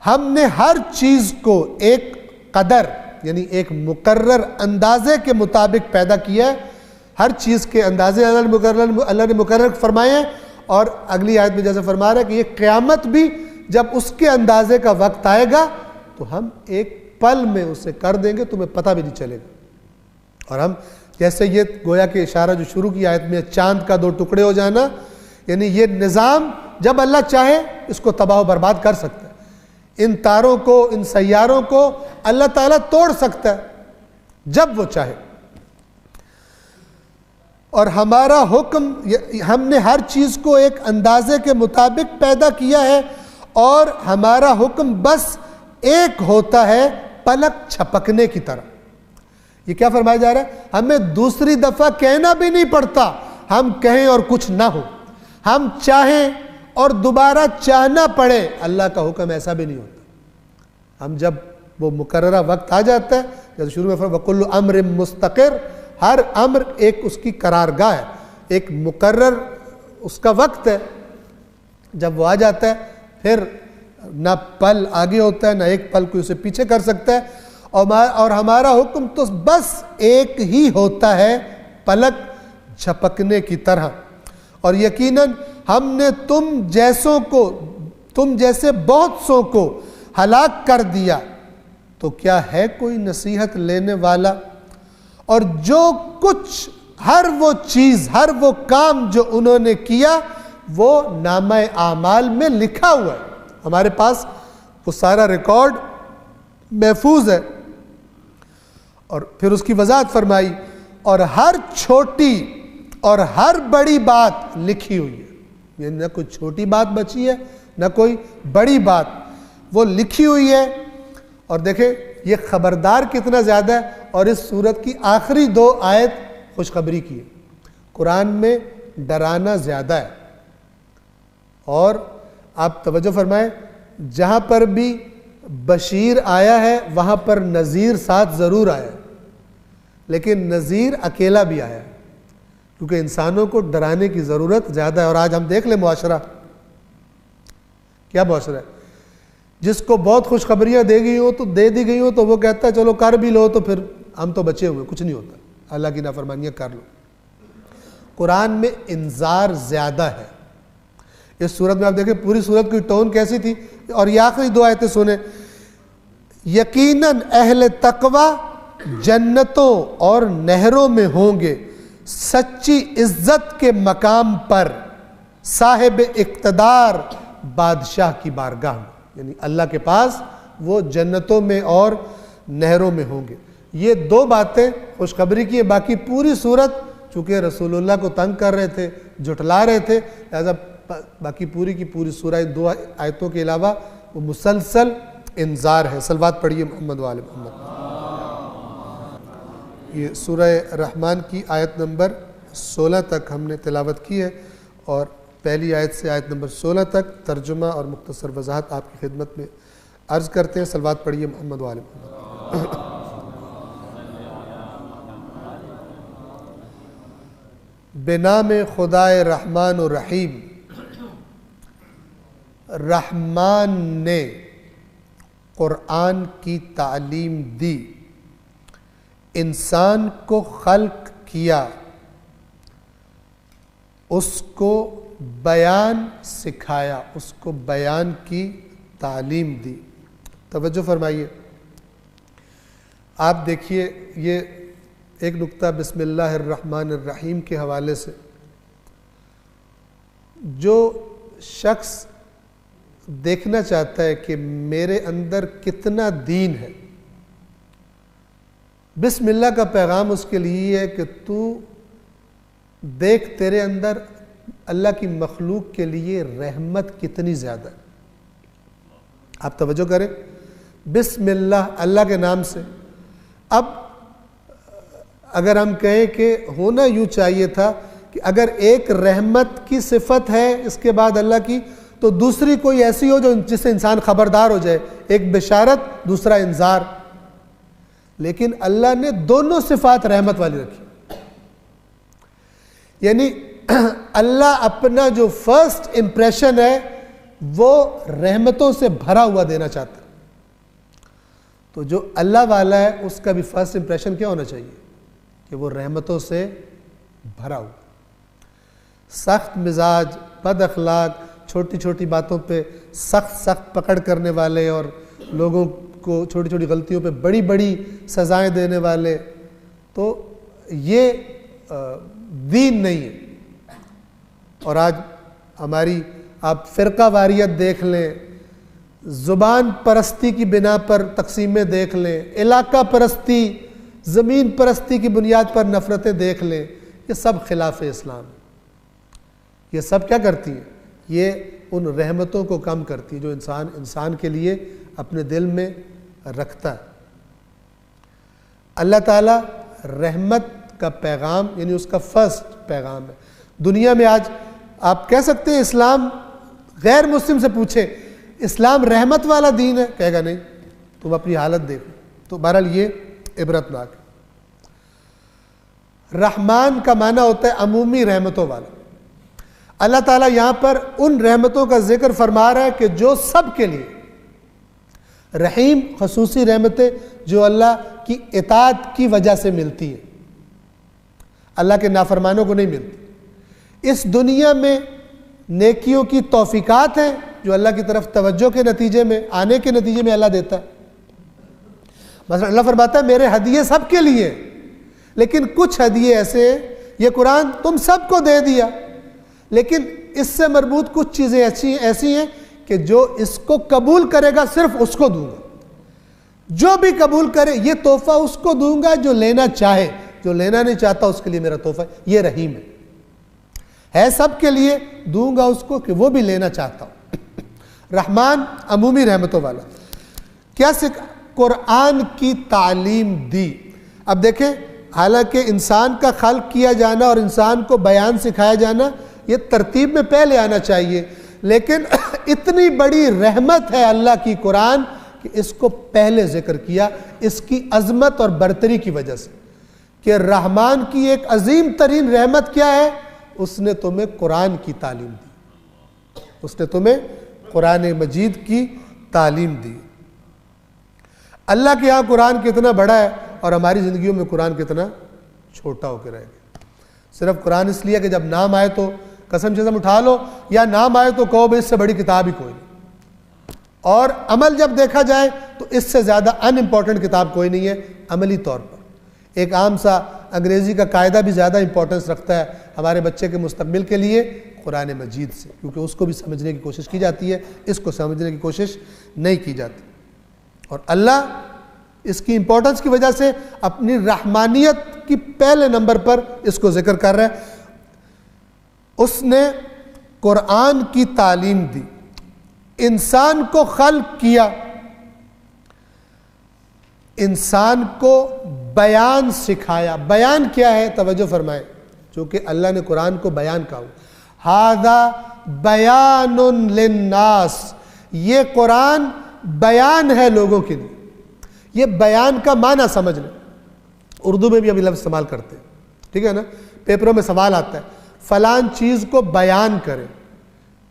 ہم نے ہر چیز کو ایک قدر، یعنی ایک مقرر اندازے کے مطابق پیدا کیا ہے، ہر چیز کے اندازے اللہ نے مقرر فرمائے ہیں۔ اور اگلی آیت میں جیسے فرما رہا ہے کہ یہ قیامت بھی جب اس کے اندازے کا وقت آئے گا تو ہم ایک پل میں اسے کر دیں گے، تمہیں پتہ بھی نہیں چلے گا۔ اور ہم جیسے یہ گویا کہ اشارہ جو شروع کی آیت میں چاند کا 2 ٹکڑے ہو جانا، یعنی یہ نظام جب اللہ چاہے اس کو تباہ و برباد کر سکتا ہے، ان تاروں کو، ان سیاروں کو اللہ تعالیٰ توڑ سکتا ہے جب وہ چاہے۔ اور ہمارا حکم، ہم نے ہر چیز کو ایک اندازے کے مطابق پیدا کیا ہے، اور ہمارا حکم بس ایک ہوتا ہے پلک چھپکنے کی طرح۔ یہ کیا فرمایا جا رہا ہے؟ ہمیں دوسری دفعہ کہنا بھی نہیں پڑتا، ہم کہیں اور کچھ نہ ہو، ہم چاہیں اور دوبارہ چاہنا پڑے، اللہ کا حکم ایسا بھی نہیں ہوتا۔ ہم جب وہ مقررہ وقت آ جاتا ہے، جیسے شروع میں فرمایا وَكُلُّ أَمْرٍ مُسْتَقِرٍ، ہر امر ایک اس کی قرارگاہ ہے، ایک مقرر اس کا وقت ہے، جب وہ آ جاتا ہے پھر نہ پل آگے ہوتا ہے، نہ ایک پل کوئی اسے پیچھے کر سکتا ہے۔ اور ہمارا حکم تو بس ایک ہی ہوتا ہے، پلک جھپکنے کی طرح۔ اور یقیناً ہم نے تم جیسے بہت سو کو ہلاک کر دیا، تو کیا ہے کوئی نصیحت لینے والا؟ اور جو کچھ، ہر وہ چیز، ہر وہ کام جو انہوں نے کیا وہ نامہ اعمال میں لکھا ہوا ہے، ہمارے پاس وہ سارا ریکارڈ محفوظ ہے۔ اور پھر اس کی وضاحت فرمائی، اور ہر چھوٹی اور ہر بڑی بات لکھی ہوئی ہے، یعنی نہ کوئی چھوٹی بات بچی ہے نہ کوئی بڑی بات، وہ لکھی ہوئی ہے۔ اور دیکھیں یہ خبردار کتنا زیادہ ہے، اور اس سورت کی آخری 2 آیت خوشخبری کی ہے۔ قرآن میں ڈرانا زیادہ ہے، اور آپ توجہ فرمائیں جہاں پر بھی بشیر آیا ہے وہاں پر نذیر ساتھ ضرور آیا ہے، لیکن نذیر اکیلا بھی آیا ہے، کیونکہ انسانوں کو ڈرانے کی ضرورت زیادہ ہے۔ اور آج ہم دیکھ لیں معاشرہ، کیا معاشرہ ہے؟ جس کو بہت خوشخبریاں دے دی گئی ہوں تو وہ کہتا ہے چلو کر بھی لو، تو پھر ہم تو بچے ہوئے، کچھ نہیں ہوتا، اللہ کی نافرمانیاں کر لو۔ قرآن میں انذار زیادہ ہے۔ اس صورت میں آپ دیکھیں پوری صورت کی ٹون کیسی تھی، اور یہ آخری 2 آیتیں سنیں، یقیناً اہل تقوی جنتوں اور نہروں میں ہوں گے سچی عزت کے مقام پر صاحب اقتدار بادشاہ کی بارگاہ میں، یعنی اللہ کے پاس وہ جنتوں میں اور نہروں میں ہوں گے۔ یہ دو باتیں خوشخبری کی ہے۔ باقی پوری صورت چونکہ رسول اللہ کو تنگ کر رہے تھے، جھٹلا رہے تھے، لہذا باقی پوری کی پوری سورہ دو آیتوں کے علاوہ وہ مسلسل انذار ہے۔ صلوات پڑھیے محمد و آل محمد۔ یہ سورہ رحمان کی آیت نمبر 16 تک ہم نے تلاوت کی ہے، اور پہلی آیت سے آیت نمبر 16 تک ترجمہ اور مختصر وضاحت آپ کی خدمت میں عرض کرتے ہیں۔ صلوات پڑھیے محمد و آل محمد۔ بنام خدائے رحمان و رحیم۔ رحمان نے قرآن کی تعلیم دی، انسان کو خلق کیا، اس کو بیان سکھایا، اس کو بیان کی تعلیم دی۔ توجہ فرمائیے، آپ دیکھیے یہ ایک نقطہ بسم اللہ الرحمن الرحیم کے حوالے سے، جو شخص دیکھنا چاہتا ہے کہ میرے اندر کتنا دین ہے، بسم اللہ کا پیغام اس کے لیے ہے کہ تو دیکھ تیرے اندر اللہ کی مخلوق کے لیے رحمت کتنی زیادہ ہے۔ آپ توجہ کریں، بسم اللہ، اللہ کے نام سے۔ اب اگر ہم کہیں کہ ہونا یوں چاہیے تھا کہ اگر ایک رحمت کی صفت ہے اس کے بعد اللہ کی، تو دوسری کوئی ایسی ہو جس سے انسان خبردار ہو جائے، ایک بشارت دوسرا انذار، لیکن اللہ نے دونوں صفات رحمت والی رکھی۔ یعنی اللہ اپنا جو فرسٹ امپریشن ہے وہ رحمتوں سے بھرا ہوا دینا چاہتا ہے، تو جو اللہ والا ہے اس کا بھی فرسٹ امپریشن کیا ہونا چاہیے کہ وہ رحمتوں سے بھرا ہوا۔ سخت مزاج، بد اخلاق، چھوٹی چھوٹی باتوں پہ سخت پکڑ کرنے والے اور لوگوں کو چھوٹی چھوٹی غلطیوں پہ بڑی بڑی سزائیں دینے والے، تو یہ دین نہیں ہے۔ اور آج ہماری آپ فرقہ واریت دیکھ لیں، زبان پرستی کی بنا پر تقسیمیں دیکھ لیں، علاقہ پرستی، زمین پرستی کی بنیاد پر نفرتیں دیکھ لیں، یہ سب خلاف اسلام ہے۔ یہ سب کیا کرتی ہیں؟ یہ ان رحمتوں کو کم کرتی ہے جو انسان کے لیے اپنے دل میں رکھتا ہے۔ اللہ تعالیٰ رحمت کا پیغام، یعنی اس کا فرسٹ پیغام ہے۔ دنیا میں آج آپ کہہ سکتے ہیں اسلام، غیر مسلم سے پوچھیں اسلام رحمت والا دین ہے، کہے گا نہیں، تم اپنی حالت دیکھو۔ تو بہرحال یہ عبرتناک ہے۔ رحمان کا معنی ہوتا ہے عمومی رحمتوں والا۔ اللہ تعالیٰ یہاں پر ان رحمتوں کا ذکر فرما رہا ہے کہ جو سب کے لیے، رحیم خصوصی رحمتیں جو اللہ کی اطاعت کی وجہ سے ملتی ہیں، اللہ کے نافرمانوں کو نہیں ملتی۔ اس دنیا میں نیکیوں کی توفیقات ہیں جو اللہ کی طرف توجہ کے نتیجے میں، آنے کے نتیجے میں اللہ دیتا ہے۔ مثلا اللہ فرماتا ہے میرے ہدیے سب کے لیے، لیکن کچھ ہدیے ایسے ہیں، یہ قرآن تم سب کو دے دیا، لیکن اس سے مربوط کچھ چیزیں ایسی ہیں کہ جو اس کو قبول کرے گا صرف اس کو دوں گا، جو بھی قبول کرے یہ تحفہ اس کو دوں گا جو لینا چاہے، جو لینا نہیں چاہتا اس کے لیے میرا تحفہ ہے۔ یہ رحیم ہے سب کے لیے، دوں گا اس کو کہ وہ بھی لینا چاہتا ہوں۔ رحمان عمومی رحمتوں والا۔ کیا قرآن کی تعلیم دی۔ اب دیکھیں، حالانکہ انسان کا خلق کیا جانا اور انسان کو بیان سکھایا جانا یہ ترتیب میں پہلے آنا چاہیے، لیکن اتنی بڑی رحمت ہے اللہ کی قرآن کہ اس کو پہلے ذکر کیا، اس کی عظمت اور برتری کی وجہ سے، کہ رحمان کی ایک عظیم ترین رحمت کیا ہے؟ اس نے تمہیں قرآن کی تعلیم دی، اس نے تمہیں قرآن مجید کی تعلیم دی۔ اللہ کے ہاں قرآن کتنا بڑا ہے اور ہماری زندگیوں میں قرآن کتنا چھوٹا ہو کے رہ گیا۔ صرف قرآن اس لیے کہ جب نام آئے تو قسم چسم اٹھا لو، یا نام آئے تو کہو اس سے بڑی کتاب ہی کوئی نہیں، اور عمل جب دیکھا جائے تو اس سے زیادہ ان امپورٹنٹ کتاب کوئی نہیں ہے۔ عملی طور پر۔ ایک عام سا انگریزی کا قاعدہ بھی زیادہ امپورٹنس رکھتا ہے ہمارے بچے کے مستقبل کے لیے قرآن مجید سے، کیونکہ اس کو بھی سمجھنے کی کوشش کی جاتی ہے، اس کو سمجھنے کی کوشش نہیں کی جاتی۔ اور اللہ اس کی امپورٹنس کی وجہ سے اپنی رحمانیت کی پہلے نمبر پر اس کو ذکر کر رہا ہے۔ اس نے قرآن کی تعلیم دی، انسان کو خلق کیا، انسان کو بیان سکھایا۔ بیان کیا ہے؟ توجہ فرمائیں، چونکہ اللہ نے قرآن کو بیان کہا، ھذا بیان للناس، یہ قرآن بیان ہے لوگوں کے لیے۔ یہ بیان کا معنی سمجھ لیں، اردو میں بھی ابھی لفظ استعمال کرتے ہیں، ٹھیک ہے نا؟ پیپروں میں سوال آتا ہے فلان چیز کو بیان کریں،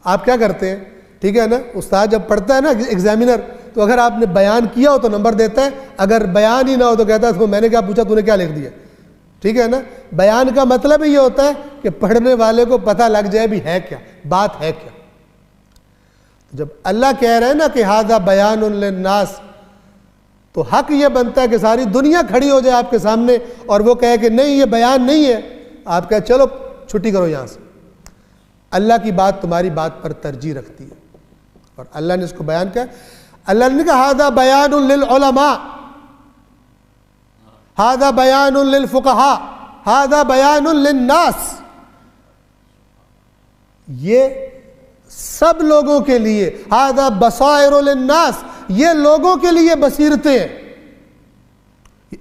آپ کیا کرتے ہیں؟ ٹھیک ہے نا؟ استاد جب پڑھتا ہے نا ایگزامینر، تو اگر آپ نے بیان کیا ہو تو نمبر دیتا ہے، اگر بیان ہی نہ ہو تو کہتا ہے تو میں نے کیا پوچھا، تو نے کیا لکھ دیا؟ ٹھیک ہے نا؟ بیان کا مطلب یہ ہوتا ہے کہ پڑھنے والے کو پتہ لگ جائے بھی ہے کیا، بات ہے کیا۔ جب اللہ کہہ رہے ہیں نا کہ ھذا بیان للناس، تو حق یہ بنتا ہے کہ ساری دنیا کھڑی ہو جائے آپ کے سامنے اور وہ کہے کہ نہیں یہ بیان نہیں ہے، آپ کہے چلو چھٹی کرو یہاں سے۔ اللہ کی بات تمہاری بات پر ترجیح رکھتی ہے، اور اللہ نے اس کو بیان کیا۔ اللہ نے کہا ھذا بیان للعلماء، ھذا بیان للفقہاء، ھذا بیان للناس، یہ سب لوگوں کے لیے، ھذا بصائر للناس، یہ لوگوں کے لیے بصیرتیں ہیں۔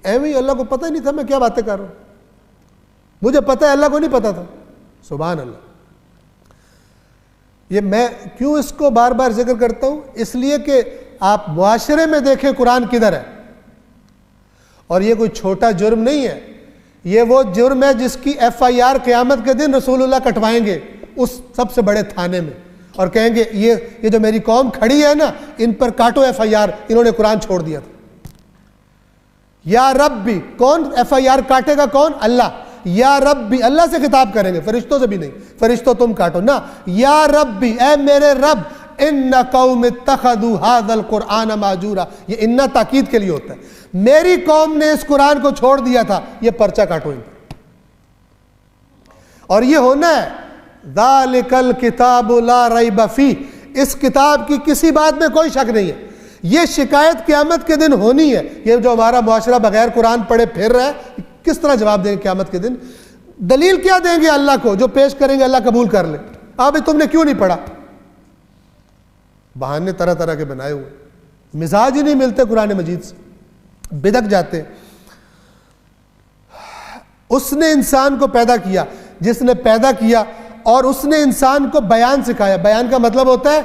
ایویں اللہ کو پتہ ہی نہیں تھا میں کیا باتیں کر رہا ہوں، مجھے پتہ ہے، اللہ کو نہیں پتہ تھا۔ سبحان اللہ۔ یہ میں کیوں اس کو بار بار ذکر کرتا ہوں؟ اس لیے کہ آپ معاشرے میں دیکھیں قرآن کدھر ہے، اور یہ کوئی چھوٹا جرم نہیں ہے، یہ وہ جرم ہے جس کی FIR قیامت کے دن رسول اللہ کٹوائیں گے اس سب سے بڑے تھانے میں، اور کہیں گے یہ جو میری قوم کھڑی ہے نا، ان پر کاٹو FIR، انہوں نے قرآن چھوڑ دیا تھا۔ یا ربی، کون FIR کاٹے گا؟ کون؟ اللہ۔ یا ربی، اللہ سے خطاب کریں گے، فرشتوں سے بھی نہیں، فرشتوں تم کاٹو نا۔ یا ربی، اے میرے رب، ان قوم اتخذوا ھذا القرآن مہجورا، یہ ان تاکید کے لیے ہوتا ہے، میری قوم نے اس قرآن کو چھوڑ دیا تھا، یہ پرچہ کاٹو ان پر۔ اور یہ ہونا ہے، ذالک الکتاب لا ریب فیہ، اس کتاب کی کسی بات میں کوئی شک نہیں ہے۔ یہ شکایت قیامت کے دن ہونی ہے۔ یہ جو ہمارا معاشرہ بغیر قرآن پڑھے پھر رہا ہے، کس طرح جواب دیں گے قیامت کے دن؟ دلیل کیا دیں گے اللہ کو؟ جو پیش کریں گے اللہ قبول کر لے۔ ابھی تم نے کیوں نہیں پڑھا؟ بہانے طرح طرح کے بنائے ہوئے، مزاج ہی نہیں ملتے قرآن مجید سے، بدک جاتے۔ اس نے انسان کو پیدا کیا، جس نے پیدا کیا، اور اس نے انسان کو بیان سکھایا۔ بیان کا مطلب ہوتا ہے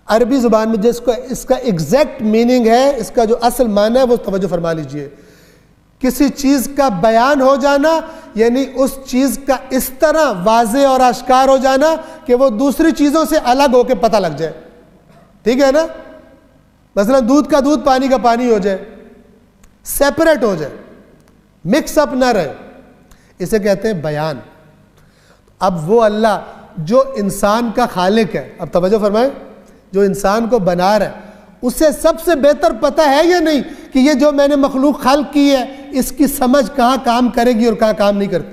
عربی زبان میں جس کو اس کا ایگزیکٹ میننگ ہے، اس کا جو اصل معنی ہے وہ توجہ فرما لیجئے، کسی چیز کا بیان ہو جانا، یعنی اس چیز کا اس طرح واضح اور آشکار ہو جانا کہ وہ دوسری چیزوں سے الگ ہو کے پتہ لگ جائے۔ ٹھیک ہے نا؟ مثلا دودھ کا دودھ، پانی کا پانی ہو جائے، سیپریٹ ہو جائے، مکس اپ نہ رہے، اسے کہتے ہیں بیان۔ اب وہ اللہ جو انسان کا خالق ہے، اب توجہ فرمائیں، جو انسان کو بنا رہا ہے، اسے سب سے بہتر پتہ ہے یا نہیں کہ یہ جو میں نے مخلوق خلق کی ہے اس کی سمجھ کہاں کام کرے گی اور کہاں کام نہیں کرتی؟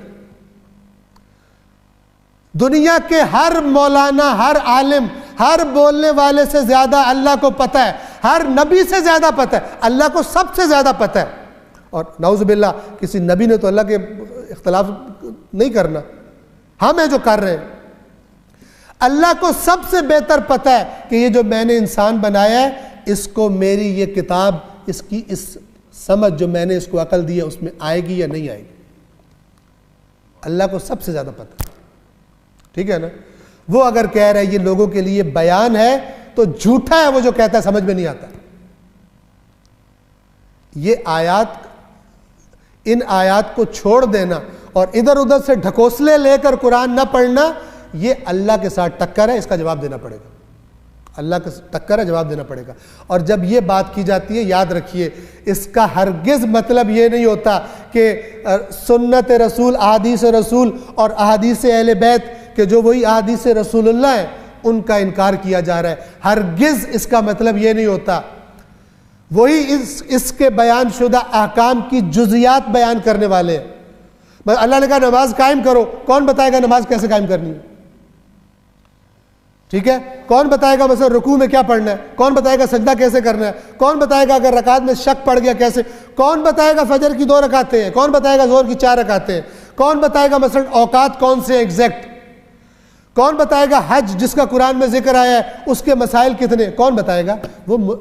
دنیا کے ہر مولانا، ہر عالم، ہر بولنے والے سے زیادہ اللہ کو پتہ ہے، ہر نبی سے زیادہ پتہ ہے، اللہ کو سب سے زیادہ پتہ ہے۔ اور نعوذ باللہ کسی نبی نے تو اللہ کے اختلاف نہیں کرنا، ہم ہیں جو کر رہے ہیں۔ اللہ کو سب سے بہتر پتہ ہے کہ یہ جو میں نے انسان بنایا ہے، اس کو میری یہ کتاب، اس کی اس سمجھ جو میں نے اس کو عقل دی ہے اس میں آئے گی یا نہیں آئے گی۔ اللہ کو سب سے زیادہ پتہ ہے، ٹھیک ہے نا؟ وہ اگر کہہ رہا ہے یہ لوگوں کے لیے بیان ہے تو جھوٹا ہے وہ جو کہتا ہے سمجھ میں نہیں آتا۔ یہ آیات، ان آیات کو چھوڑ دینا اور ادھر ادھر سے ڈھکوسلے لے کر قرآن نہ پڑھنا، یہ اللہ کے ساتھ ٹکر ہے، اس کا جواب دینا پڑے گا۔ اللہ کا ٹکر ہے، جواب دینا پڑے گا۔ اور جب یہ بات کی جاتی ہے، یاد رکھیے، اس کا ہرگز مطلب یہ نہیں ہوتا کہ سنت رسول، احادیث رسول اور احادیث اہل بیت کہ جو وہی احادیث رسول اللہ ہیں ان کا انکار کیا جا رہا ہے۔ ہرگز اس کا مطلب یہ نہیں ہوتا۔ وہی اس کے بیان شدہ احکام کی جزیات بیان کرنے والے ہیں. بس اللہ نے کہا نماز قائم کرو، کون بتائے گا نماز کیسے قائم کرنی ہے؟ ٹھیک ہے، کون بتائے گا مثلا رکوع میں کیا پڑھنا ہے؟ کون بتائے گا سجدہ کیسے کرنا ہے؟ کون بتائے گا اگر رکعت میں شک پڑ گیا کیسے؟ کون بتائے گا فجر کی 2 رکعتیں ہیں؟ کون بتائے گا ظہر کی 4 رکعتیں ہیں؟ کون بتائے گا مثلا اوقات کون سے ایگزیکٹ؟ کون بتائے گا حج جس کا قرآن میں ذکر آیا ہے اس کے مسائل کتنے؟ کون بتائے گا؟ وہ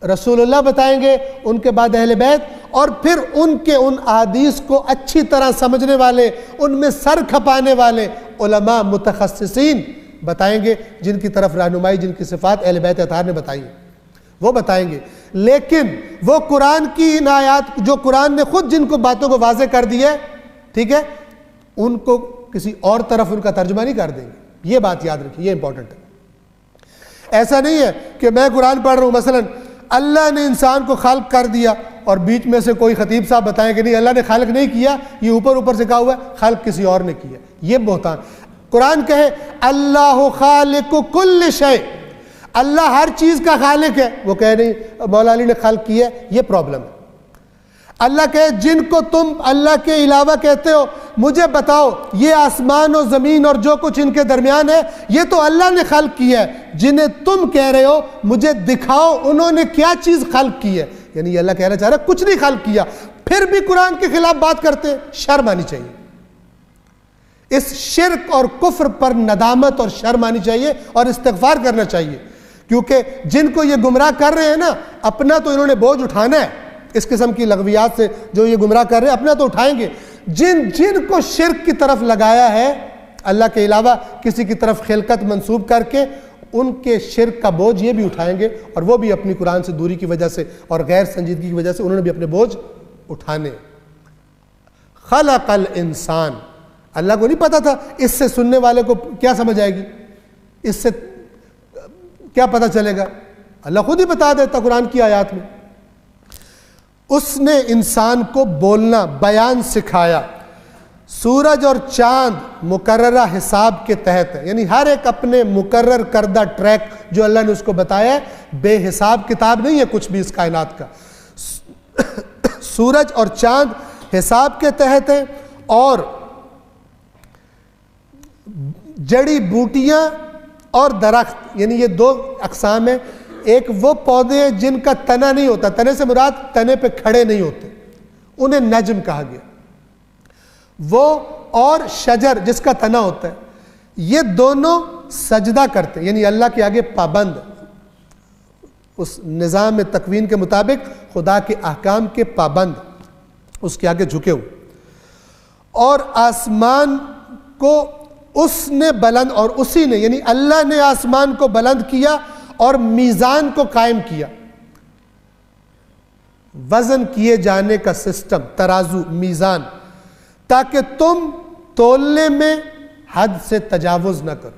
رسول اللہ بتائیں گے، ان کے بعد اہل بیت، اور پھر ان کے ان احادیث کو اچھی طرح سمجھنے والے، ان میں سر کھپانے والے علماء متخصصین بتائیں گے، جن کی طرف رہنمائی، جن کی صفات اہل بیت اطہار نے بتائی ہیں وہ بتائیں گے. لیکن وہ قرآن کی ان آیات جو قرآن نے خود جن کو باتوں کو واضح کر دیا ہے، ٹھیک ہے، ان کو کسی اور طرف ان کا ترجمہ نہیں کر دیں گے. یہ بات یاد رکھیے، یہ امپورٹنٹ ہے. ایسا نہیں ہے کہ میں قرآن پڑھ رہا ہوں، مثلا اللہ نے انسان کو خالق کر دیا اور بیچ میں سے کوئی خطیب صاحب بتائیں کہ نہیں اللہ نے خالق نہیں کیا، یہ اوپر سے کہا ہوا ہے خالق کسی اور نے کیا. یہ بہتان. قرآن کہے اللہ خالق کل شے، اللہ ہر چیز کا خالق ہے، وہ کہہ نہیں مولا علی نے خالق کیا ہے، یہ پرابلم ہے. اللہ کہے جن کو تم اللہ کے علاوہ کہتے ہو مجھے بتاؤ یہ آسمان و زمین اور جو کچھ ان کے درمیان ہے یہ تو اللہ نے خلق کیا ہے، جنہیں تم کہہ رہے ہو مجھے دکھاؤ انہوں نے کیا چیز خلق کی ہے. یعنی اللہ کہنا چاہ رہا ہے کچھ نہیں خلق کیا، پھر بھی قرآن کے خلاف بات کرتے. شرم آنی چاہیے. اس شرک اور کفر پر ندامت اور شرم آنی چاہیے اور استغفار کرنا چاہیے، کیونکہ جن کو یہ گمراہ کر رہے ہیں نا، اپنا تو انہوں نے بوجھ اٹھانا ہے. اس قسم کی لغویات سے جو یہ گمراہ کر رہے ہیں اپنا تو اٹھائیں گے. جن کو شرک کی طرف لگایا ہے اللہ کے علاوہ کسی کی طرف خلقت منسوب کر کے، ان کے شرک کا بوجھ یہ بھی اٹھائیں گے، اور وہ بھی اپنی قرآن سے دوری کی وجہ سے اور غیر سنجیدگی کی وجہ سے انہوں نے بھی اپنے بوجھ اٹھانے. خلق الانسان، اللہ کو نہیں پتا تھا اس سے سننے والے کو کیا سمجھ آئے گی، اس سے کیا پتہ چلے گا، اللہ خود ہی بتا دیتا قرآن کی آیات میں. اس نے انسان کو بولنا، بیان سکھایا. سورج اور چاند مقررہ حساب کے تحت ہے، یعنی ہر ایک اپنے مقرر کردہ ٹریک جو اللہ نے اس کو بتایا ہے، بے حساب کتاب نہیں ہے کچھ بھی اس کائنات کا. سورج اور چاند حساب کے تحت ہے، اور جڑی بوٹیاں اور درخت، یعنی یہ 2 اقسام ہیں. ایک وہ پودے ہیں جن کا تنا نہیں ہوتا، تنے سے مراد تنے پہ کھڑے نہیں ہوتے، انہیں نجم کہا گیا. وہ اور شجر جس کا تنا ہوتا ہے، یہ دونوں سجدہ کرتے، یعنی اللہ کے آگے پابند، اس نظام تکوین کے مطابق خدا کے احکام کے پابند، اس کے آگے جھکے ہوئے. اور آسمان کو اس نے بلند، اور اسی نے یعنی اللہ نے آسمان کو بلند کیا اور میزان کو قائم کیا. وزن کیے جانے کا سسٹم، ترازو، میزان، تاکہ تم تولنے میں حد سے تجاوز نہ کرو،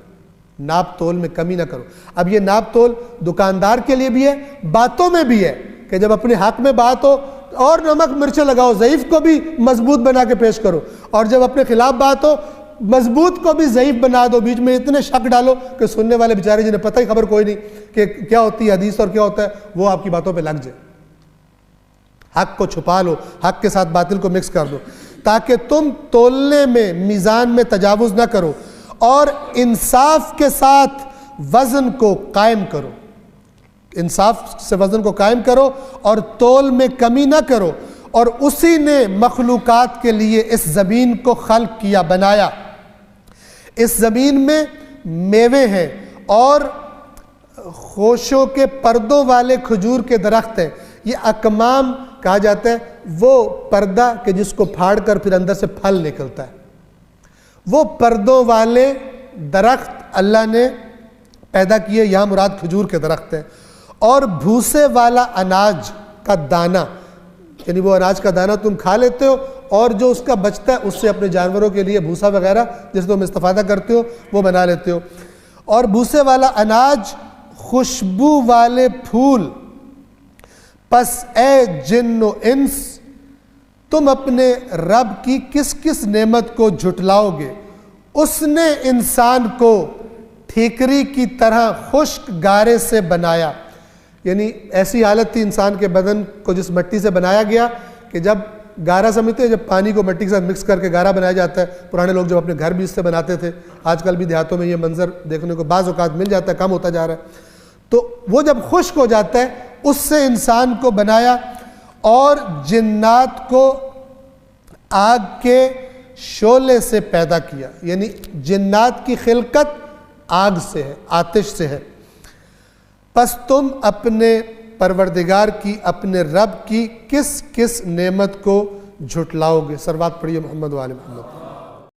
ناپ تول میں کمی نہ کرو. اب یہ ناپ تول دکاندار کے لیے بھی ہے، باتوں میں بھی ہے، کہ جب اپنے حق میں بات ہو اور نمک مرچیں لگاؤ، ضعیف کو بھی مضبوط بنا کے پیش کرو، اور جب اپنے خلاف بات ہو مضبوط کو بھی ضعیف بنا دو، بیچ میں اتنے شک ڈالو کہ سننے والے بیچارے جنہیں پتہ ہی خبر کوئی نہیں کہ کیا ہوتی ہے حدیث اور کیا ہوتا ہے، وہ آپ کی باتوں پہ لگ جائے. حق کو چھپا لو، حق کے ساتھ باطل کو مکس کر دو، تاکہ تم تولنے میں، میزان میں تجاوز نہ کرو، اور انصاف کے ساتھ وزن کو قائم کرو. انصاف سے وزن کو قائم کرو اور تول میں کمی نہ کرو. اور اسی نے مخلوقات کے لیے اس زمین کو خلق کیا، بنایا. اس زمین میں میوے ہیں اور خوشوں کے پردوں والے کھجور کے درخت ہیں. یہ اکمام کہا جاتا ہے وہ پردہ کہ جس کو پھاڑ کر پھر اندر سے پھل نکلتا ہے. وہ پردوں والے درخت اللہ نے پیدا کیے، یہاں مراد کھجور کے درخت ہیں. اور بھوسے والا اناج کا دانہ، یعنی وہ اناج کا دانہ تم کھا لیتے ہو اور جو اس کا بچتا ہے اس سے اپنے جانوروں کے لیے بھوسا وغیرہ جس تم استفادہ کرتے ہو وہ بنا لیتے ہو. اور بھوسے والا اناج، خوشبو والے پھول. پس اے جن و انس، تم اپنے رب کی کس کس نعمت کو جھٹلاؤ گے؟ اس نے انسان کو ٹھیکری کی طرح خشک گارے سے بنایا. یعنی ایسی حالت تھی انسان کے بدن کو جس مٹی سے بنایا گیا کہ جب گارا سمجھتے ہیں جب پانی کو مٹی کے ساتھ مکس کر کے گارا بنایا جاتا ہے، پرانے لوگ جب اپنے گھر بھی اس سے بناتے تھے، آج کل بھی دیہاتوں میں یہ منظر دیکھنے کو بعض اوقات مل جاتا ہے، کم ہوتا جا رہا ہے، تو وہ جب خشک ہو جاتا ہے اس سے انسان کو بنایا، اور جنات کو آگ کے شعلے سے پیدا کیا، یعنی جنات کی خلقت آگ سے ہے، آتش سے ہے۔ پس تم اپنے پروردگار کی، اپنے رب کی کس کس نعمت کو جھٹلاؤ گے؟ صلوات پڑھیے محمد و آل محمد۔